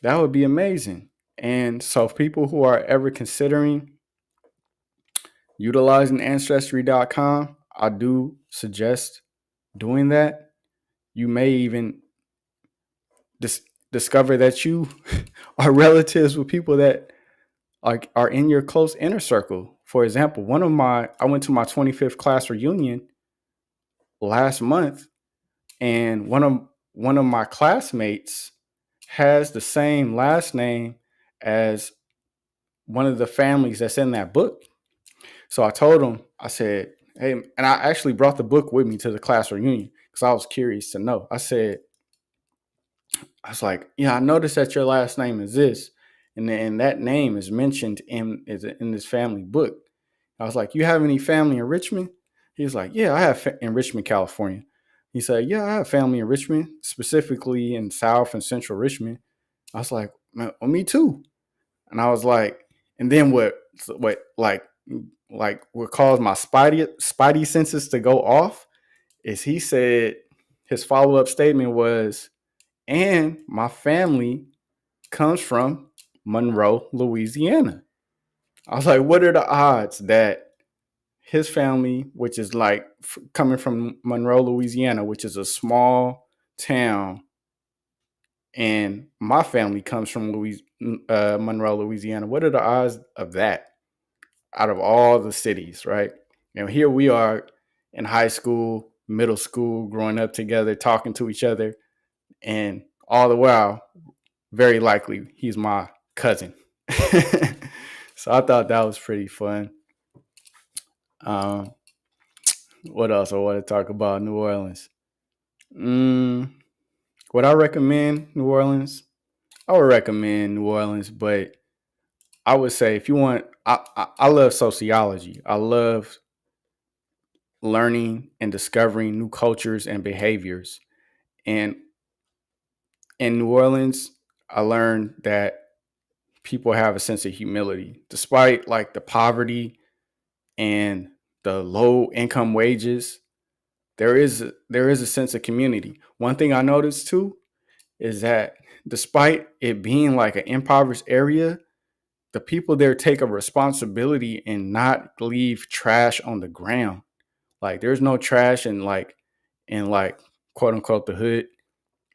that would be amazing. And so people who are ever considering utilizing ancestry.com, I do suggest doing that. You may even discover that you are relatives with people that are in your close inner circle. For example, I went to my 25th class reunion last month, and one of my classmates has the same last name as one of the families that's in that book. So I told him, I said, hey, and I actually brought the book with me to the class reunion because I was curious to know. I was like, yeah, I noticed that your last name is this, and that name is mentioned in this family book. I was like, you have any family in Richmond? He was like, yeah, I have in Richmond, California. He said, yeah, I have family in Richmond, specifically in South and Central Richmond. I was like, well, me too. And I was like, and then what what caused my spidey senses to go off is he said his follow-up statement was, and my family comes from Monroe, Louisiana. I was like, what are the odds that his family, which is like coming from Monroe, Louisiana, which is a small town and my family comes from Monroe, Louisiana. What are the odds of that out of all the cities, right? And here we are in high school, middle school, growing up together, talking to each other, and all the while, very likely, he's my cousin. So I thought that was pretty fun. Um, what else I want to talk about New Orleans? Mm, would I recommend New Orleans? I would recommend New Orleans, but I would say if you want, I love sociology. I love learning and discovering new cultures and behaviors. And in New Orleans, I learned that people have a sense of humility, despite like the poverty and the low income wages. There is a sense of community. One thing I noticed too is that despite it being like an impoverished area, the people there take a responsibility and not leave trash on the ground. Like there's no trash in quote unquote the hood.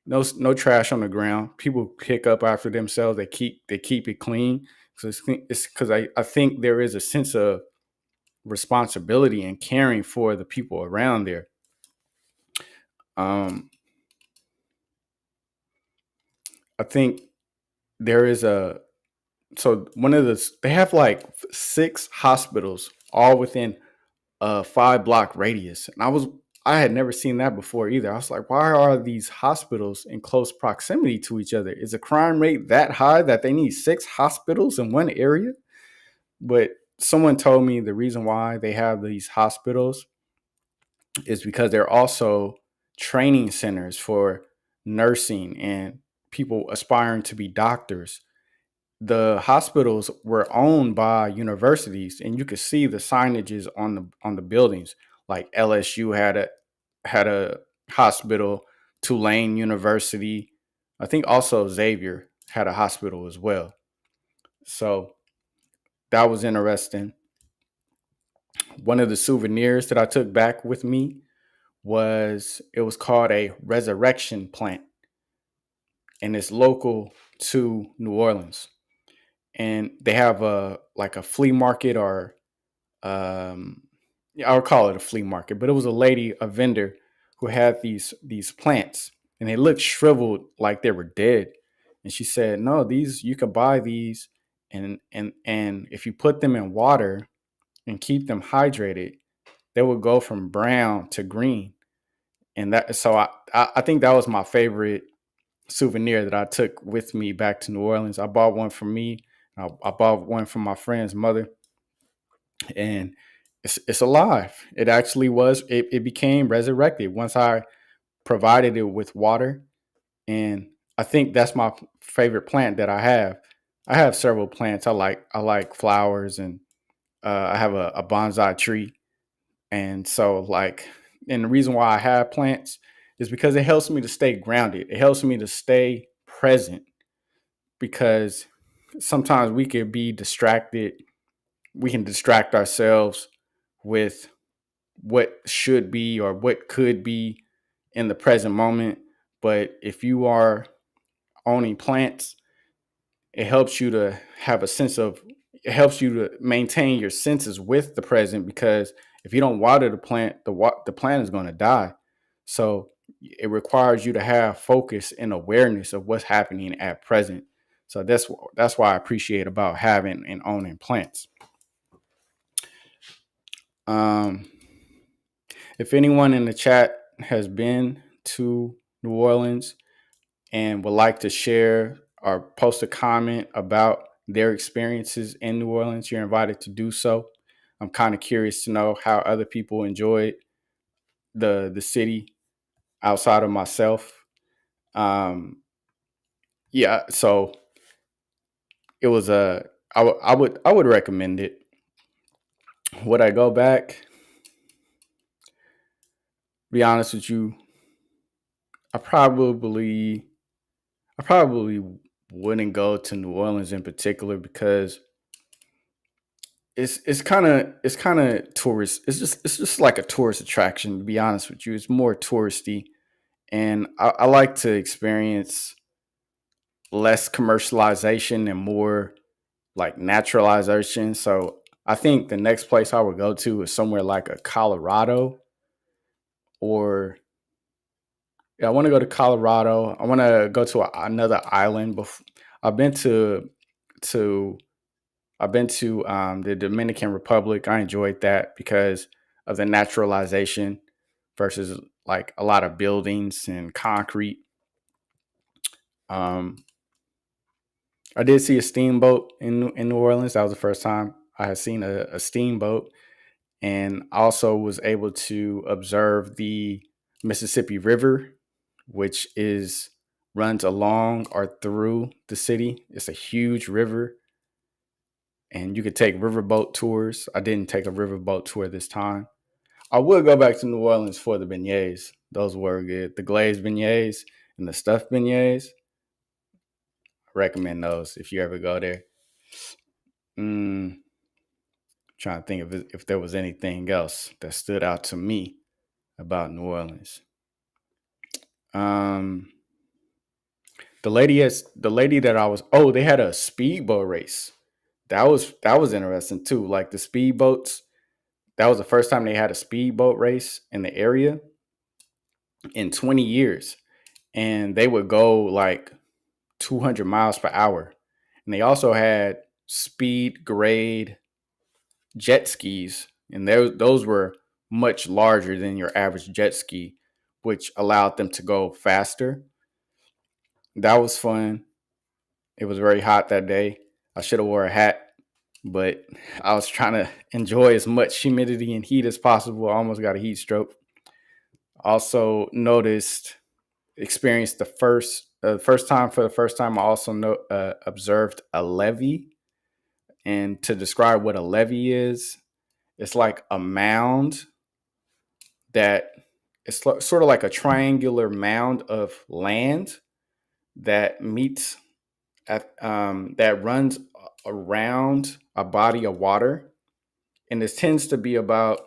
No trash on the ground. People pick up after themselves. They keep it clean. So it's because I think there is a sense of responsibility and caring for the people around there. Um, I think there is a so one of the they have like 6 hospitals all within a 5 block radius, and I had never seen that before either. I was like, why are these hospitals in close proximity to each other? Is the crime rate that high that they need 6 hospitals in one area? But someone told me the reason why they have these hospitals is because they're also training centers for nursing and people aspiring to be doctors. The hospitals were owned by universities, and you could see the signages on the buildings. Like LSU had a hospital, Tulane University, I think also Xavier had a hospital as well. So that was interesting. One of the souvenirs that I took back with me was called a resurrection plant, and it's local to New Orleans. And they have a flea market, or yeah, I would call it a flea market, but it was a vendor who had these plants, and they looked shriveled like they were dead. And she said, "No, these you can buy these, and if you put them in water and keep them hydrated, they will go from brown to green." And that so I think that was my favorite souvenir that I took with me back to New Orleans. I bought one for me. I bought one for my friend's mother, and it's alive. It actually was. It became resurrected once I provided it with water, and I think that's my favorite plant that I have. I have several plants. I like flowers, and I have a bonsai tree, and so and the reason why I have plants is because it helps me to stay grounded. It helps me to stay present because sometimes we could be distracted. We can distract ourselves with what should be or what could be in the present moment. But if you are owning plants, it helps you to have a sense of, it helps you to maintain your senses with the present, because if you don't water the plant, the plant is going to die. So it requires you to have focus and awareness of what's happening at present. So that's why I appreciate about having and owning plants. Um, if anyone in the chat has been to New Orleans and would like to share or post a comment about their experiences in New Orleans, you're invited to do so. I'm kind of curious to know how other people enjoyed the city outside of myself. Um, yeah, so it was a I would recommend it. Would I go back? Be honest with you, I probably I probably wouldn't go to New Orleans in particular because it's kind of tourist. It's just like a tourist attraction. To be honest with you, it's more touristy, and I like to experience. less commercialization and more like naturalization. So I think the next place I would go to is somewhere like a Colorado, or yeah, I want to go to Colorado. I want to go to another island. I've been to I've been to the Dominican Republic. I enjoyed that because of the naturalization versus like a lot of buildings and concrete. Um, I did see a steamboat in New Orleans. That was the first time I had seen a steamboat, and also was able to observe the Mississippi River, which is runs along or through the city. It's a huge river, and you could take riverboat tours. I didn't take a riverboat tour this time. I would go back to New Orleans for the beignets. Those were good. The glazed beignets and the stuffed beignets. I recommend those if you ever go there. Trying to think if there was anything else that stood out to me about New Orleans. Um, the lady that I was. Oh, they had a speedboat race. That was interesting too. Like the speedboats. That was the first time they had a speedboat race in the area in 20 years, and they would go like 200 miles per hour. And they also had speed grade jet skis, and those were much larger than your average jet ski, which allowed them to go faster. That was fun. It was very hot that day. I should have wore a hat, but I was trying to enjoy as much humidity and heat as possible. I almost got a heat stroke. Also noticed, experienced first time for the first time. I also observed a levee, and to describe what a levee is, it's like a mound that it's sort of like a triangular mound of land that meets that runs around a body of water, and it tends to be about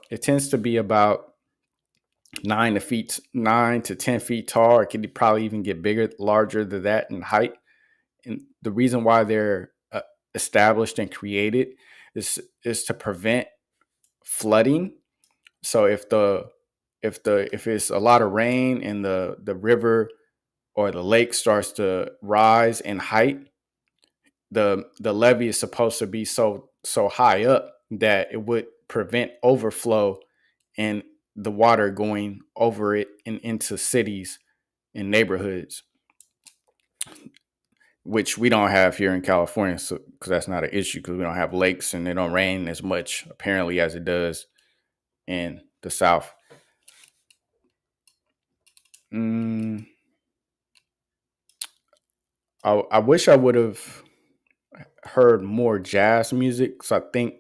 9 to 10 feet tall. It could probably even get bigger, larger than that in height. And the reason why they're established and created is to prevent flooding. So if it's a lot of rain and the river or the lake starts to rise in height, the levee is supposed to be so high up that it would prevent overflow and the water going over it and into cities and neighborhoods, which we don't have here in California. So because that's not an issue, because we don't have lakes and they don't rain as much apparently as it does in the South. mm, I wish I would have heard more jazz music. So I think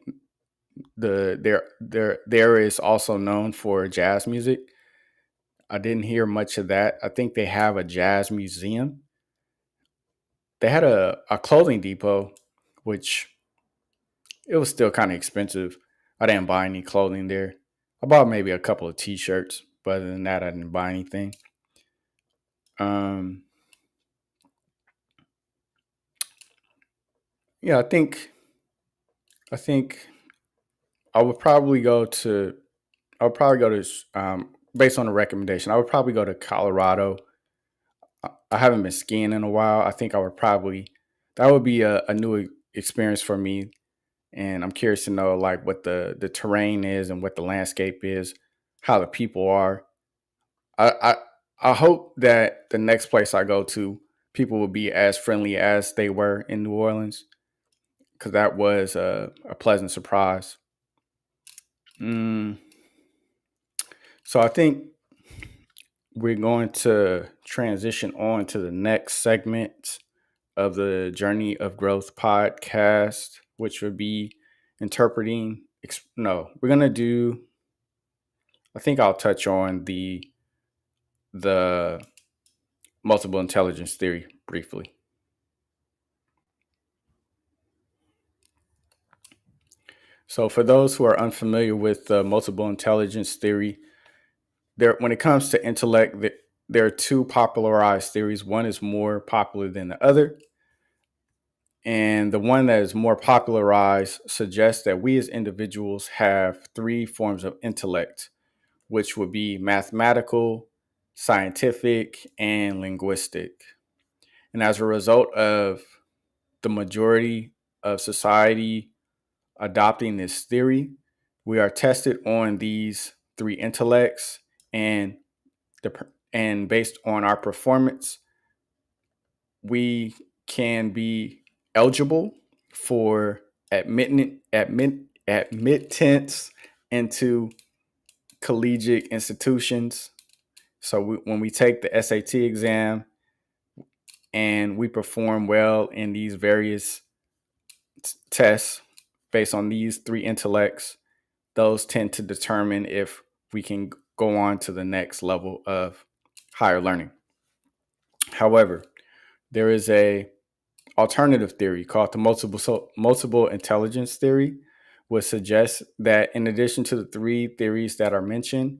there is also known for jazz music. I didn't hear much of that. I think they have a jazz museum. They had a clothing depot, which it was still kind of expensive. I didn't buy any clothing there. I bought maybe a couple of t-shirts, but other than that, I didn't buy anything. Um, yeah, I think I would probably go to I would probably go to based on the recommendation. I would probably go to Colorado. I haven't been skiing in a while. I think I would probably that would be a new experience for me, and I'm curious to know like what the terrain is and what the landscape is, how the people are. I I hope that the next place I go to, people will be as friendly as they were in New Orleans, because that was a pleasant surprise. Mm, so I think we're going to transition on to the next segment of the Journey of Growth podcast, which would be interpreting. No, we're gonna do. I think I'll touch on the multiple intelligence theory briefly. So, for those who are unfamiliar with the multiple intelligence theory, when it comes to intellect, there are two popularized theories. One is more popular than the other. And the one that is more popularized suggests that we as individuals have three forms of intellect, which would be mathematical, scientific, and linguistic. And as a result of the majority of society adopting this theory, we are tested on these three intellects, and and based on our performance, we can be eligible for admittance into collegiate institutions. So when we take the SAT exam and we perform well in these various tests based on these three intellects, those tend to determine if we can go on to the next level of higher learning. However, there is a alternative theory called the multiple intelligence theory, which suggests that in addition to the three theories that are mentioned,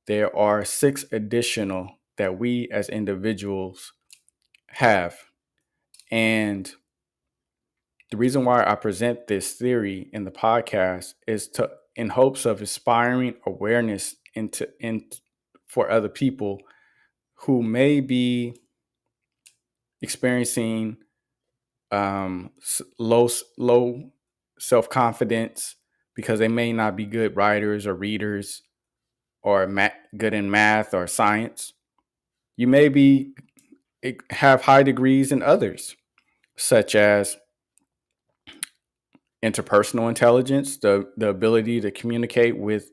there are six additional that we as individuals have. And the reason why I present this theory in the podcast is to in hopes of inspiring awareness for other people who may be experiencing low self confidence because they may not be good writers or readers or good in math or science. You may be have high degrees in others, such as interpersonal intelligence, the ability to communicate with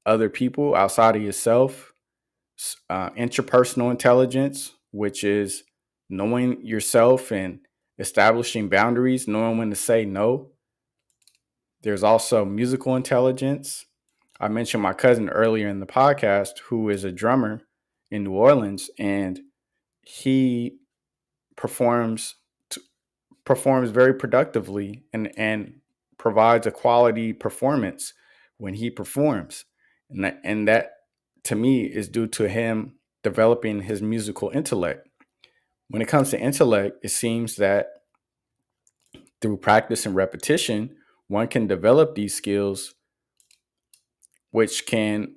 other people outside of yourself, interpersonal intelligence, which is knowing yourself and establishing boundaries, knowing when to say no. There's also musical intelligence. I mentioned my cousin earlier in the podcast, who is a drummer in New Orleans, and he performs performs very productively and provides a quality performance when he performs. And that to me is due to him developing his musical intellect. When it comes to intellect, it seems that through practice and repetition, one can develop these skills, which can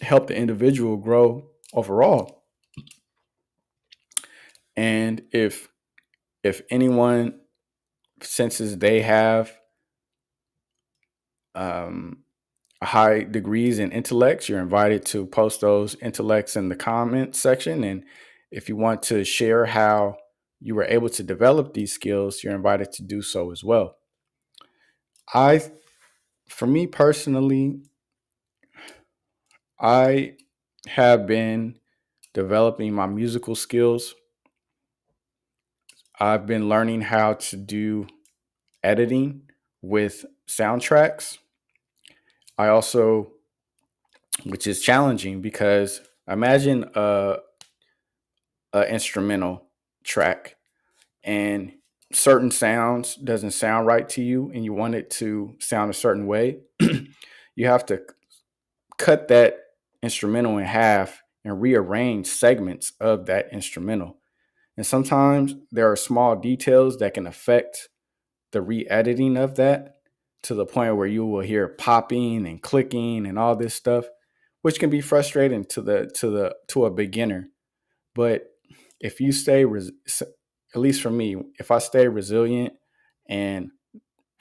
help the individual grow overall. And if anyone senses they have um, high degrees in intellects, you're invited to post those intellects in the comment section. And if you want to share how you were able to develop these skills, you're invited to do so as well. I, for me personally, I have been developing my musical skills. I've been learning how to do editing with soundtracks. I also, which is challenging because imagine a instrumental track and certain sounds doesn't sound right to you and you want it to sound a certain way. You have to cut that instrumental in half and rearrange segments of that instrumental. And sometimes there are small details that can affect the re-editing of that to the point where you will hear popping and clicking and all this stuff, which can be frustrating to a beginner. But if you at least for me, if I stay resilient and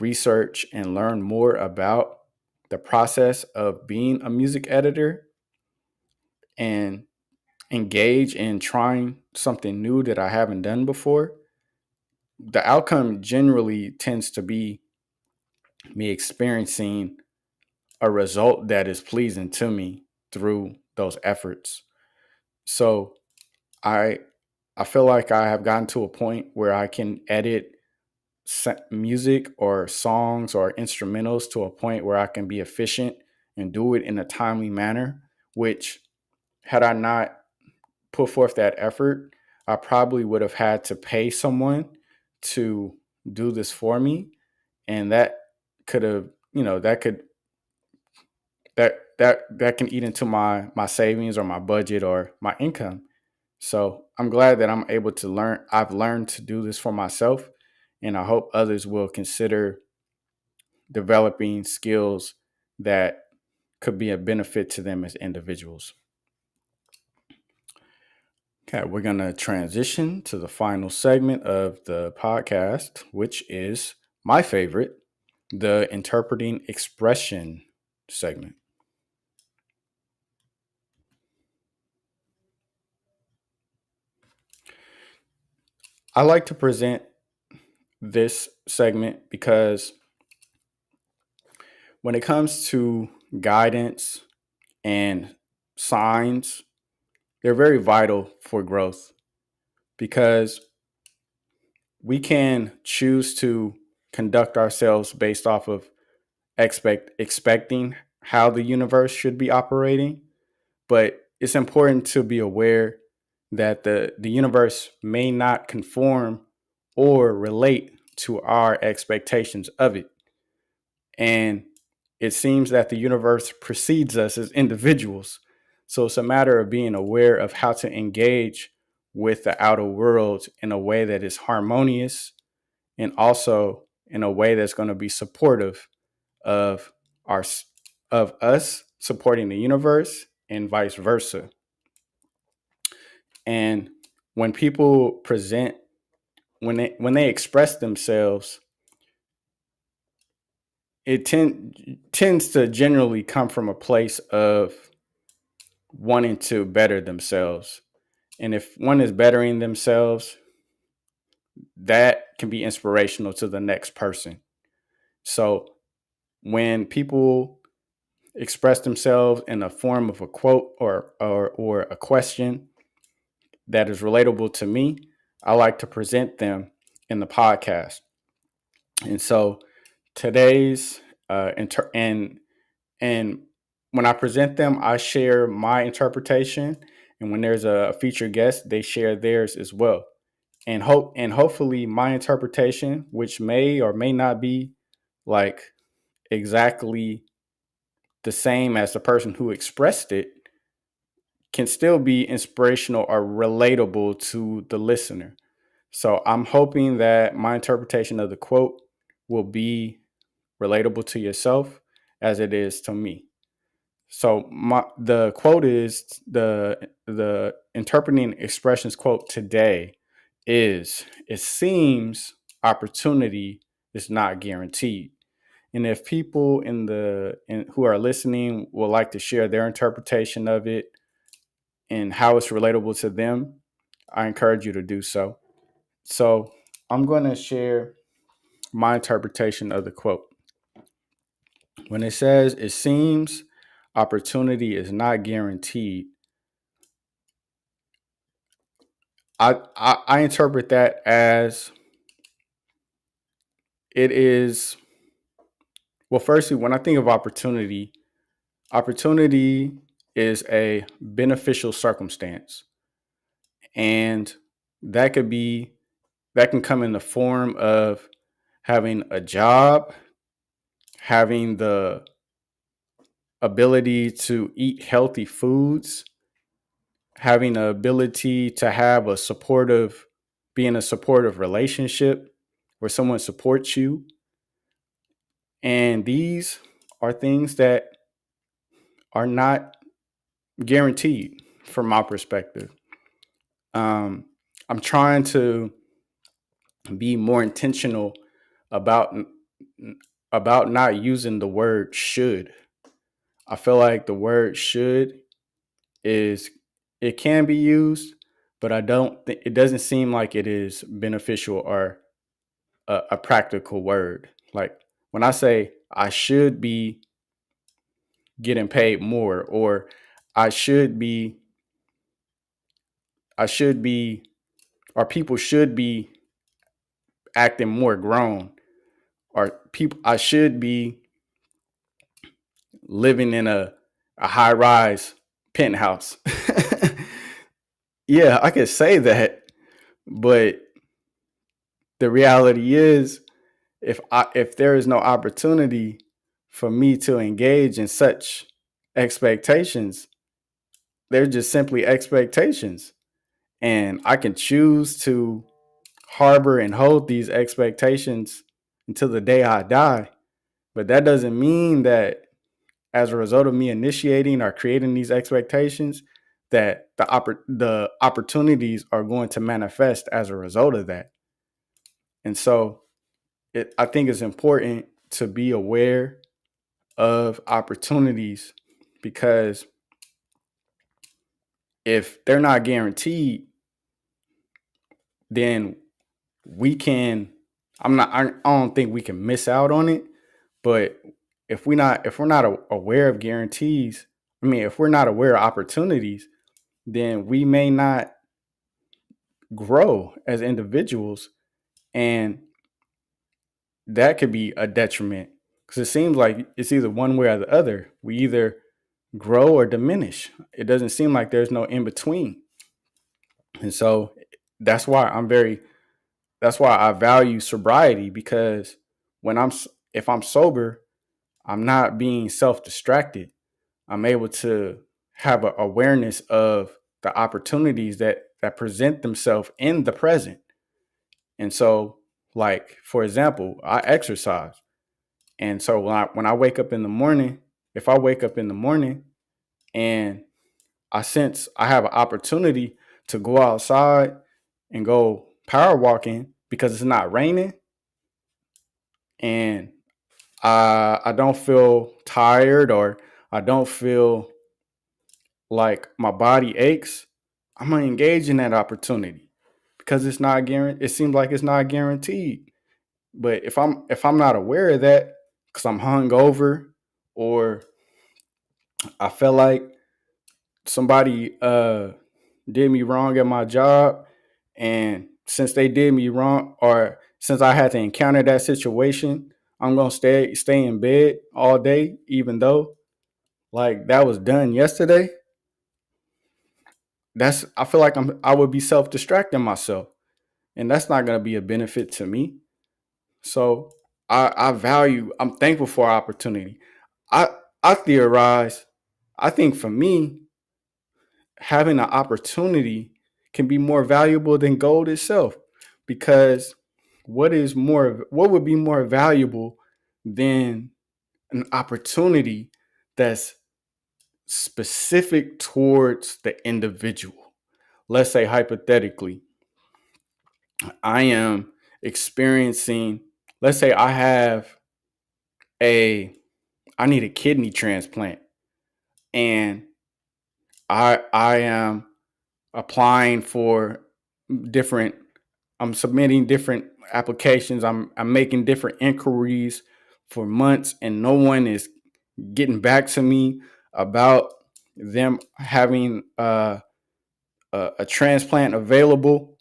research and learn more about the process of being a music editor and engage in trying something new that I haven't done before, the outcome generally tends to be me experiencing a result that is pleasing to me through those efforts. So I I feel like I have gotten to a point where I can edit music or songs or instrumentals to a point where I can be efficient and do it in a timely manner, which had I not put forth that effort, I probably would have had to pay someone to do this for me. And that could have, that could that can eat into my savings or my budget or my income. So I'm glad that I'm able to learn. I've learned to do this for myself, And I hope others will consider developing skills that could be a benefit to them as individuals. Okay, we're going to transition to the final segment of the podcast, which is my favorite, the interpreting expression segment. I like to present this segment because when it comes to guidance and signs, they're very vital for growth because we can choose to conduct ourselves based off of expecting how the universe should be operating, but it's important to be aware that the universe may not conform or relate to our expectations of it. And it seems that the universe precedes us as individuals. So it's a matter of being aware of how to engage with the outer world in a way that is harmonious and also in a way that's going to be supportive of our of us supporting the universe and vice versa. And when people present when they express themselves, it tends to generally come from a place of wanting to better themselves. And if one is bettering themselves, that can be inspirational to the next person. So when people express themselves in a form of a quote or a question that is relatable to me, I like to present them in the podcast. And so today's and when I present them, I share my interpretation, and when there's a featured guest, they share theirs as well. And hopefully my interpretation, which may or may not be like exactly the same as the person who expressed it, can still be inspirational or relatable to the listener. So I'm hoping that my interpretation of the quote will be relatable to yourself as it is to me. So the quote is the interpreting expressions quote today is, it seems opportunity is not guaranteed. And if people who are listening would like to share their interpretation of it and how it's relatable to them, I encourage you to do so. So I'm going to share my interpretation of the quote. When it says, it seems opportunity is not guaranteed, I interpret that as it is, well, firstly, when I think of opportunity is a beneficial circumstance. And that that can come in the form of having a job, having the ability to eat healthy foods, having the ability to have be in a supportive relationship where someone supports you. And these are things that are not guaranteed from my perspective. I'm trying to be more intentional about about not using the word should. I feel like the word should is it can be used, but I don't think it doesn't seem like it is beneficial or a practical word. Like when I say I should be getting paid more, or I should be I should be or people should be acting more grown, or people I should be living in a high rise penthouse. Yeah, I could say that, but the reality is if there is no opportunity for me to engage in such expectations, they're just simply expectations. And I can choose to harbor and hold these expectations until the day I die. But that doesn't mean that as a result of me initiating or creating these expectations, that the opportunities are going to manifest as a result of that. And so I think it's important to be aware of opportunities, because if they're not guaranteed, then we can I don't think we can miss out on it. But if we're not aware of guarantees, if we're not aware of opportunities, then we may not grow as individuals, and that could be a detriment, because it seems like it's either one way or the other. We either grow or diminish. It doesn't seem like there's no in between. And so that's why that's why I value sobriety, because if I'm sober, I'm not being self-distracted. I'm able to have an awareness of the opportunities that present themselves in the present. And so, like, for example, I exercise. And so when I wake up in the morning, if I wake up in the morning and I sense I have an opportunity to go outside and go power walking because it's not raining, and I don't feel tired, or I don't feel like my body aches, I'm gonna engage in that opportunity, because it's not guaranteed. It seems like it's not guaranteed. But if I'm not aware of that, because I'm hungover, or I feel like somebody did me wrong at my job, and since they did me wrong, or since I had to encounter that situation, I'm gonna stay in bed all day, even though like that was done yesterday. I feel like I would be self-distracting myself, and that's not gonna be a benefit to me. So I'm thankful for opportunity. I I theorize, I think for me, having an opportunity can be more valuable than gold itself, because what would be more valuable than an opportunity that's specific towards the individual? Let's say hypothetically, I am experiencing, let's say a I need a kidney transplant, and I am applying for different I'm submitting different applications. I'm making different inquiries for months, and no one is getting back to me about them having a transplant available.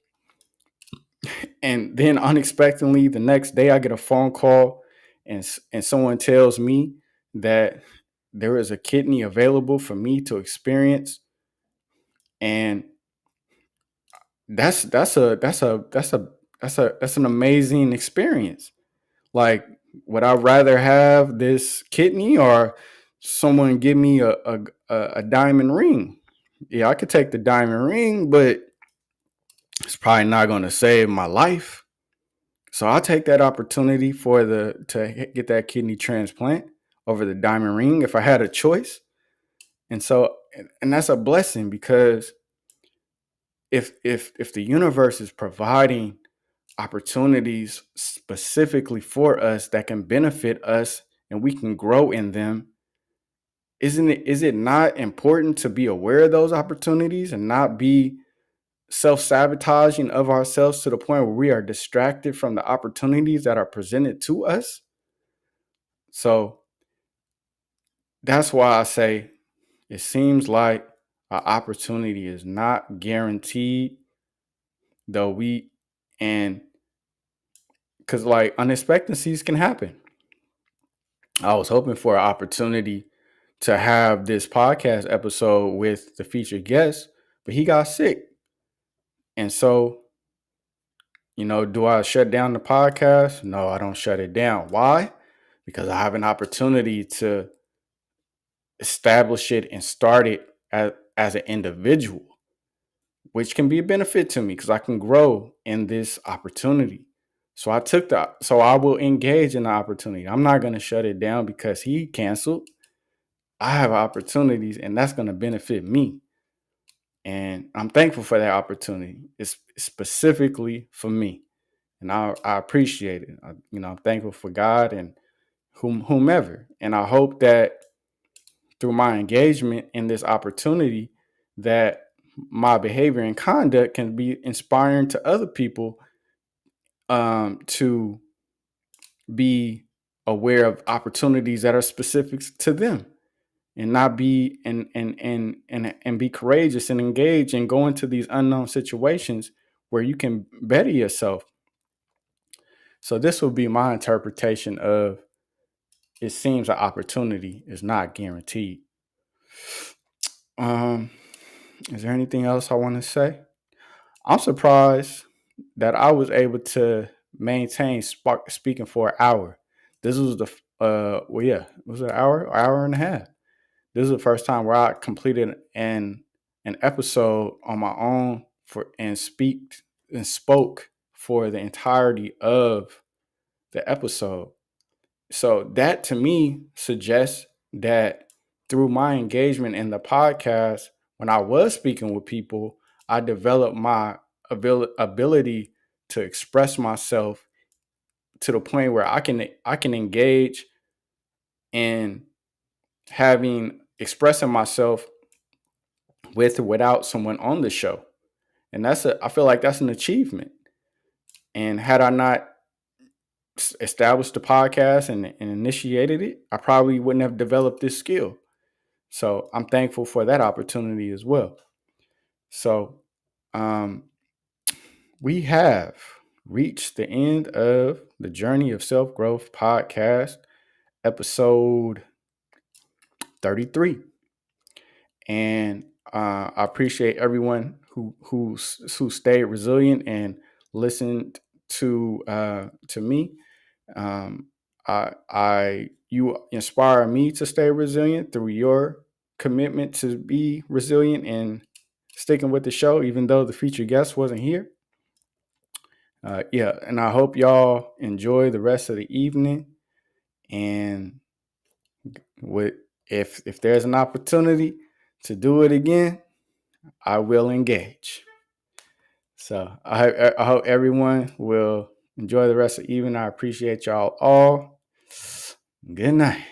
And then unexpectedly, the next day, I get a phone call, and someone tells me that there is a kidney available for me to experience, and that's an amazing experience. Like, would I rather have this kidney, or someone give me a diamond ring? Yeah, I could take the diamond ring, but it's probably not going to save my life. So I'll take that opportunity to get that kidney transplant over the diamond ring if I had a choice. And that's a blessing, because if the universe is providing opportunities specifically for us that can benefit us and we can grow in them, is it not important to be aware of those opportunities and not be self-sabotaging of ourselves to the point where we are distracted from the opportunities that are presented to us? So that's why I say it seems like our opportunity is not guaranteed, though and because like unexpectancies can happen. I was hoping for an opportunity to have this podcast episode with the featured guest, but he got sick. And so, do I shut down the podcast? No, I don't shut it down. Why? Because I have an opportunity to establish it and start it as an individual which can be a benefit to me because I can grow in this opportunity. So I will engage in the opportunity. I'm not going to shut it down because he canceled. I have opportunities, and that's going to benefit me. And I'm thankful for that opportunity. It's specifically for me, and I appreciate it. I'm thankful for God and whomever, and I hope that through my engagement in this opportunity, that my behavior and conduct can be inspiring to other people, to be aware of opportunities that are specific to them, and not be and be courageous and engage and go into these unknown situations where you can better yourself. So this will be my interpretation of, it seems an opportunity is not guaranteed. Is there anything else I want to say? I'm surprised that I was able to maintain speaking for an hour. This was the was it an hour and a half. This is the first time where I completed an episode on my own and spoke for the entirety of the episode. So that to me suggests that through my engagement in the podcast, when I was speaking with people, I developed my ability to express myself to the point where I can engage in expressing myself with or without someone on the show. And I feel like that's an achievement. And had I not established the podcast and initiated it, I probably wouldn't have developed this skill. So I'm thankful for that opportunity as well. So we have reached the end of the Journey of Self-Growth podcast, episode 33. And I appreciate everyone who stayed resilient and listened to me. You inspire me to stay resilient through your commitment to be resilient and sticking with the show, even though the featured guest wasn't here. And I hope y'all enjoy the rest of the evening. And if there's an opportunity to do it again, I will engage. So I hope everyone will enjoy the rest of the evening. I appreciate y'all all. Good night.